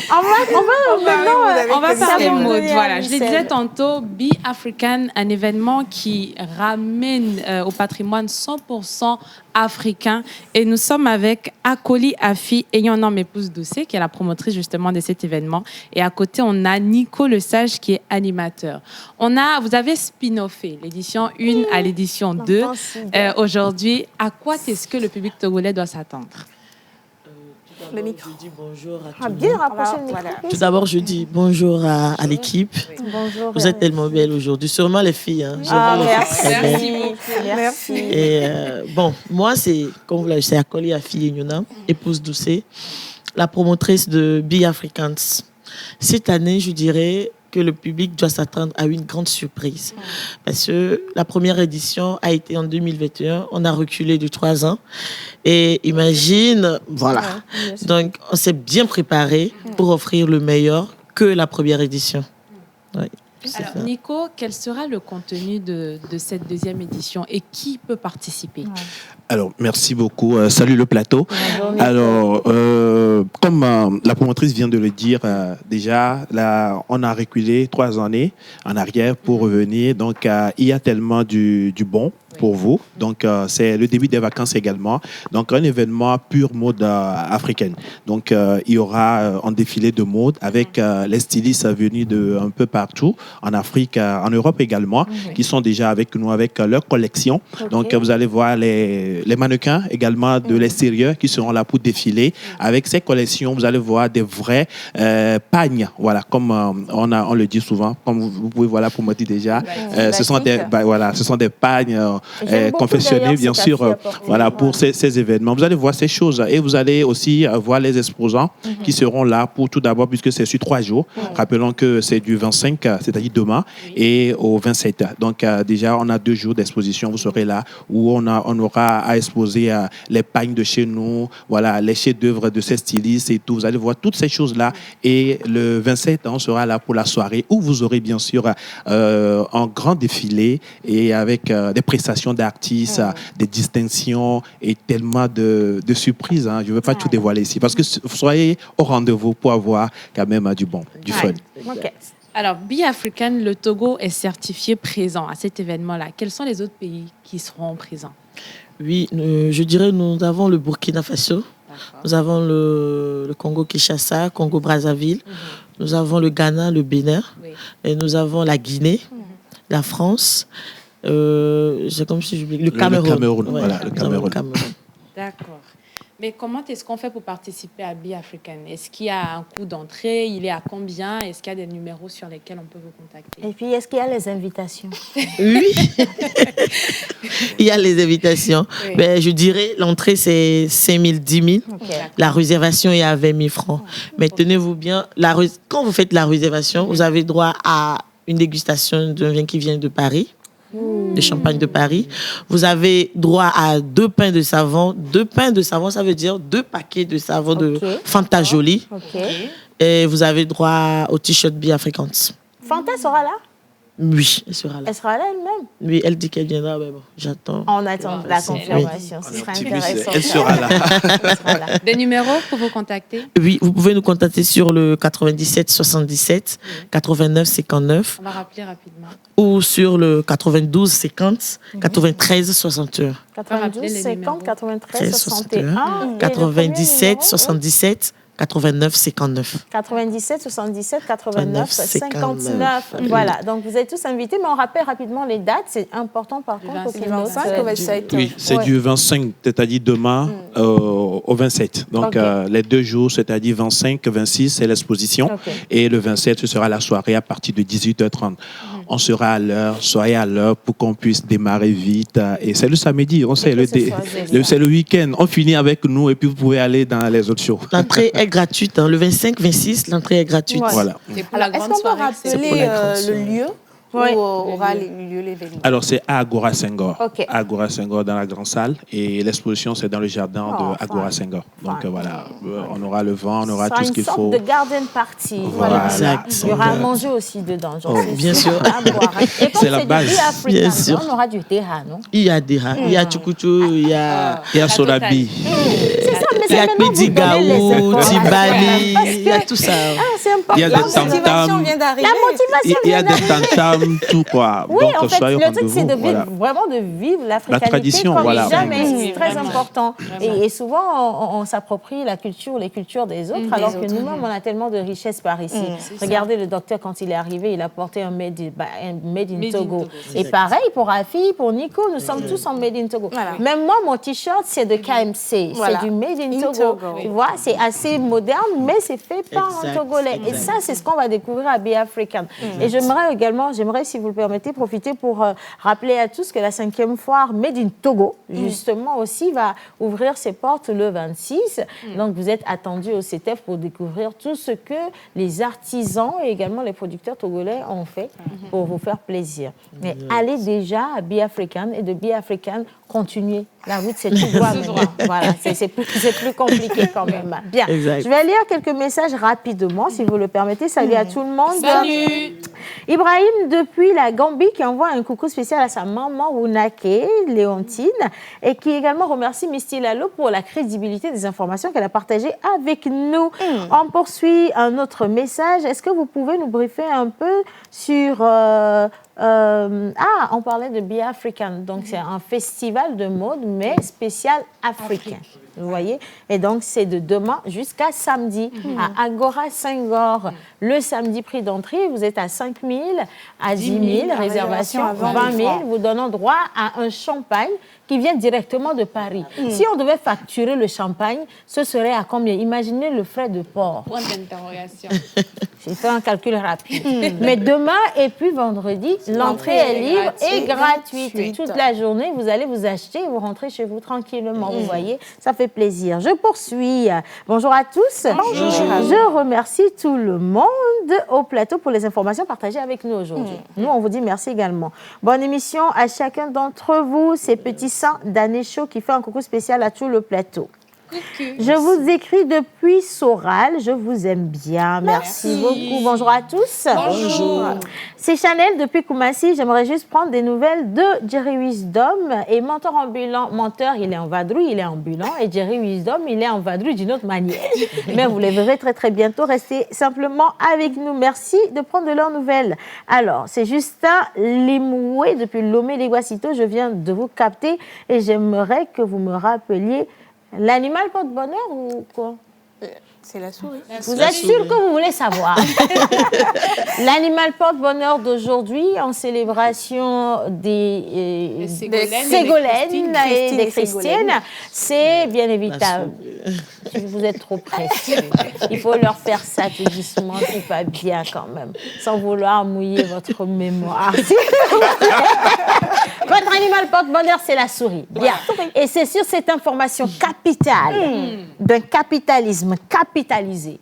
On va parler mode. Voilà, je le disais tantôt, Be African, un événement qui ramène au patrimoine 100% africain. Et nous sommes avec Akoli Afi, ayant nom épouse Doucet, qui est la promotrice justement de cet événement. Et à côté, on a Nico Le Sage, qui est animateur. Vous avez spin-offé l'édition 1 à l'édition 2. Aujourd'hui, à quoi est-ce que le public togolais doit s'attendre? Le micro. Je dis bonjour à tout le bien monde. rapproché le micro. Tout d'abord, je dis bonjour à l'équipe. Bonjour. Vous êtes tellement belles aujourd'hui. Sûrement les filles. Hein. Merci beaucoup. Merci. Et moi, c'est, comme vous l'avez dit, c'est Akoli Afi Enyona, épouse Doucet, la promotrice de Be Africans. Cette année, je dirais que le public doit s'attendre à une grande surprise. Parce que la première édition a été en 2021. On a reculé de 3 ans. Et imagine, voilà. Donc, on s'est bien préparé pour offrir le meilleur que la première édition. Oui. Alors, Nico, quel sera le contenu de cette deuxième édition et qui peut participer? Alors, merci beaucoup. Salut le plateau. Alors, comme la promotrice vient de le dire, déjà, là, on a reculé 3 années en arrière pour revenir. Donc, il y a tellement du bon pour vous. Donc, c'est le début des vacances également. Donc, un événement pur mode africaine. Donc, il y aura un défilé de mode avec les stylistes venus de un peu partout, en Afrique, en Europe également, qui sont déjà avec nous, avec leur collection. Donc, vous allez voir les mannequins également de l'extérieur qui seront là pour défiler. Avec ces collections, vous allez voir des vrais pagnes. Voilà, comme on le dit souvent, comme vous pouvez voir la promotrice déjà. Ce sont des pagnes confectionnés, bien sûr, voilà, pour ces événements. Vous allez voir ces choses et vous allez aussi voir les exposants qui seront là pour tout d'abord, puisque c'est sur 3 jours. Rappelons que c'est du 25, c'est-à-dire demain, et au 27. Donc, déjà, on a 2 jours d'exposition. Vous serez là où on aura à exposer les pagnes de chez nous, voilà, les chefs-d'œuvre de ces stylistes et tout. Vous allez voir toutes ces choses-là. Et le 27, on sera là pour la soirée où vous aurez bien sûr un grand défilé et avec des prestations d'artistes, des distinctions et tellement de surprises. Hein. Je ne veux pas tout dévoiler ici parce que vous soyez au rendez-vous pour avoir quand même du bon, du fun. Okay. Alors, Be African, le Togo est certifié présent à cet événement-là. Quels sont les autres pays qui seront présents? Oui, je dirais nous avons le Burkina Faso, nous avons le Congo-Kinshasa, Congo-Brazzaville, nous avons le Ghana, le Bénin, et nous avons la Guinée, la France, c'est comme si j'oublie le Cameroun. Le Cameroun, voilà, le Cameroun. D'accord. Mais comment est-ce qu'on fait pour participer à Be African? Est-ce qu'il y a un coût d'entrée? Il est à combien? Est-ce qu'il y a des numéros sur lesquels on peut vous contacter? Et puis, est-ce qu'il y a les invitations? Oui, il y a les invitations. Oui. Ben, je dirais l'entrée, c'est 5 000, 10 000. Okay. La réservation est à 20 000 francs. Mais tenez-vous bien, quand vous faites la réservation, vous avez droit à une dégustation d'un vin qui vient de Paris. de champagne de Paris. Vous avez droit à 2 pains de savon. 2 pains de savon, ça veut dire 2 paquets de savon de Fanta Jolie. Et vous avez droit au t-shirt Be Africans. Fanta sera là? Oui, elle sera là. Elle sera là elle-même? Oui, elle dit qu'elle viendra, mais bon, j'attends. On attend la confirmation, ce sera intéressant. Elle sera là. Des numéros pour vous contacter? Oui, vous pouvez nous contacter sur le 97 77 89 59. On va rappeler rapidement. Ou sur le 92 50 93 61. 92 50 93 61. 97 77 89 59. 97 77 89 59. Voilà, donc vous êtes tous invités, mais on rappelle rapidement les dates. C'est important par contre. Du 25 au 27. Oui, c'est du 25, c'est-à-dire demain, au 27. Donc les 2 jours, c'est-à-dire 25, 26, c'est l'exposition. Et le 27, ce sera la soirée à partir de 18h30. On sera à l'heure, soyez à l'heure pour qu'on puisse démarrer vite. Et c'est le samedi, on sait, c'est le week-end. On finit avec nous et puis vous pouvez aller dans les autres shows. L'entrée est gratuite. Le 25, 26, l'entrée est gratuite. Voilà. Alors, est-ce qu'on peut rappeler le lieu où aura lieu l'événement? Alors, c'est à Agora Senghor. Ok. Agora Senghor dans la grande salle. Et l'exposition, c'est dans le jardin de Agora Senghor. Donc, voilà, on aura le vent, on aura tout ce qu'il faut. C'est une sorte de garden party. Voilà. Exact. Il y aura à manger aussi dedans. Bien sûr. C'est la base. Bien sûr. On aura du terrain, non? Il y a Dera, il y a Tchoukoutchou, il y a Sorabi. C'est ça, mais il y a Kpedigaou, Tibali, il y a tout ça. C'est important. Il y a des tam-tams. La motivation Il y a des tam-tams, tout quoi. Oui, donc, en fait, soyez au le truc, c'est de rendez-vous, vivre, vraiment de vivre l'africanité tradition, comme voilà. jamais. Oui, C'est très vraiment. important. Et souvent, on s'approprie la culture, les cultures des autres, alors que nous-mêmes, on a tellement de richesses par ici. Regardez le docteur, quand il est arrivé, il a porté un made in Togo. Et pareil pour Afi, pour Nico, nous sommes tous en made in Togo. Même moi, mon t-shirt, c'est de KMC. Voilà. C'est du made in Togo. Tu vois, c'est assez moderne, mais c'est fait par un Togolais. Et ça, c'est ce qu'on va découvrir à Be African. Et j'aimerais également, si vous le permettez, profiter pour rappeler à tous que la 5e foire Made in Togo, justement, aussi va ouvrir ses portes le 26. Donc, vous êtes attendus au CETEF pour découvrir tout ce que les artisans et également les producteurs togolais ont fait pour vous faire plaisir. Mais allez déjà à Be African et de Be African, continuez. La route, c'est tout droit. Voilà, c'est plus compliqué quand même. Bien. Exact. Je vais lire quelques messages rapidement, si vous le permettez. Salut à tout le monde. Salut. Ibrahim, depuis la Gambie, qui envoie un coucou spécial à sa maman Wunake, Léontine, et qui également remercie Misty Lalo pour la crédibilité des informations qu'elle a partagées avec nous. On poursuit un autre message. Est-ce que vous pouvez nous briefer un peu sur... on parlait de Be African. Donc, c'est un festival de mode, mais spécial africain. Vous voyez? Et donc, c'est de demain jusqu'à samedi à Agora Senghor. Le samedi, prix d'entrée, vous êtes à 5 000, à 10 000, réservation à 20 000, vous donnant droit à un champagne qui vient directement de Paris. Si on devait facturer le champagne, ce serait à combien? Imaginez le frais de port. Point d'interrogation. J'ai fait un calcul rapide. Mais demain et puis vendredi, l'entrée est libre et gratuite. Toute la journée, vous allez vous acheter et vous rentrez chez vous tranquillement. Vous voyez, ça fait plaisir. Je poursuis. Bonjour à tous. Bonjour. Je remercie tout le monde au plateau pour les informations partagées avec nous aujourd'hui. Nous, on vous dit merci également. Bonne émission à chacun d'entre vous. Ces petits seins d'Anné Chaud qui fait un coucou spécial à tout le plateau. Je vous écris depuis Soral. Je vous aime bien. Merci beaucoup. Bonjour à tous. Bonjour. C'est Chanel depuis Koumassi. J'aimerais juste prendre des nouvelles de Jerry Wisdom. Et menteur ambulant, menteur, il est en vadrouille, il est ambulant. Et Jerry Wisdom, il est en vadrouille d'une autre manière. Mais vous les verrez très très bientôt. Restez simplement avec nous. Merci de prendre de leurs nouvelles. Alors, c'est Justin Limoué depuis Lomé-les-Guacito. Je viens de vous capter et j'aimerais que vous me rappeliez. L'animal porte-bonheur ou quoi? C'est la souris. Vous êtes sûr que vous voulez savoir? L'animal porte-bonheur d'aujourd'hui en célébration des Ségolènes et des Christiennes, c'est bien évidemment. Vous êtes trop pressés. Il faut leur faire ça tout doucement, c'est pas bien quand même, sans vouloir mouiller votre mémoire. Votre animal porte-bonheur, c'est la souris. Bien. Et c'est sur cette information capitale d'un capitalisme capitalisé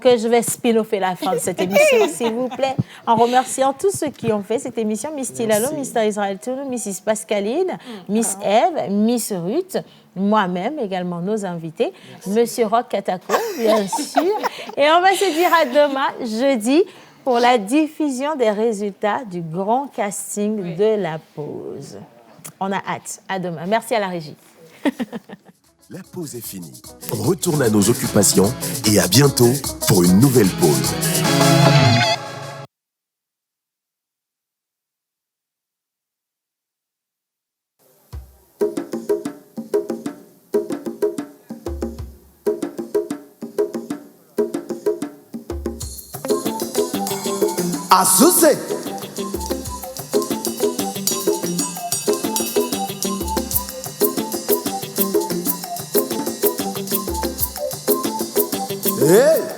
que je vais spin-offer la fin de cette émission, s'il vous plaît, en remerciant tous ceux qui ont fait cette émission, Miss Tilalo, Mr. Israel Tounou, Mrs. Pascaline, Miss Eve, Miss Ruth, moi-même également, nos invités, Monsieur Roch Katako, bien sûr. Et on va se dire à demain, jeudi, pour la diffusion des résultats du grand casting de la pause. On a hâte. À demain. Merci à la régie. La pause est finie. On retourne à nos occupations et à bientôt pour une nouvelle pause. Assoussé. Hey!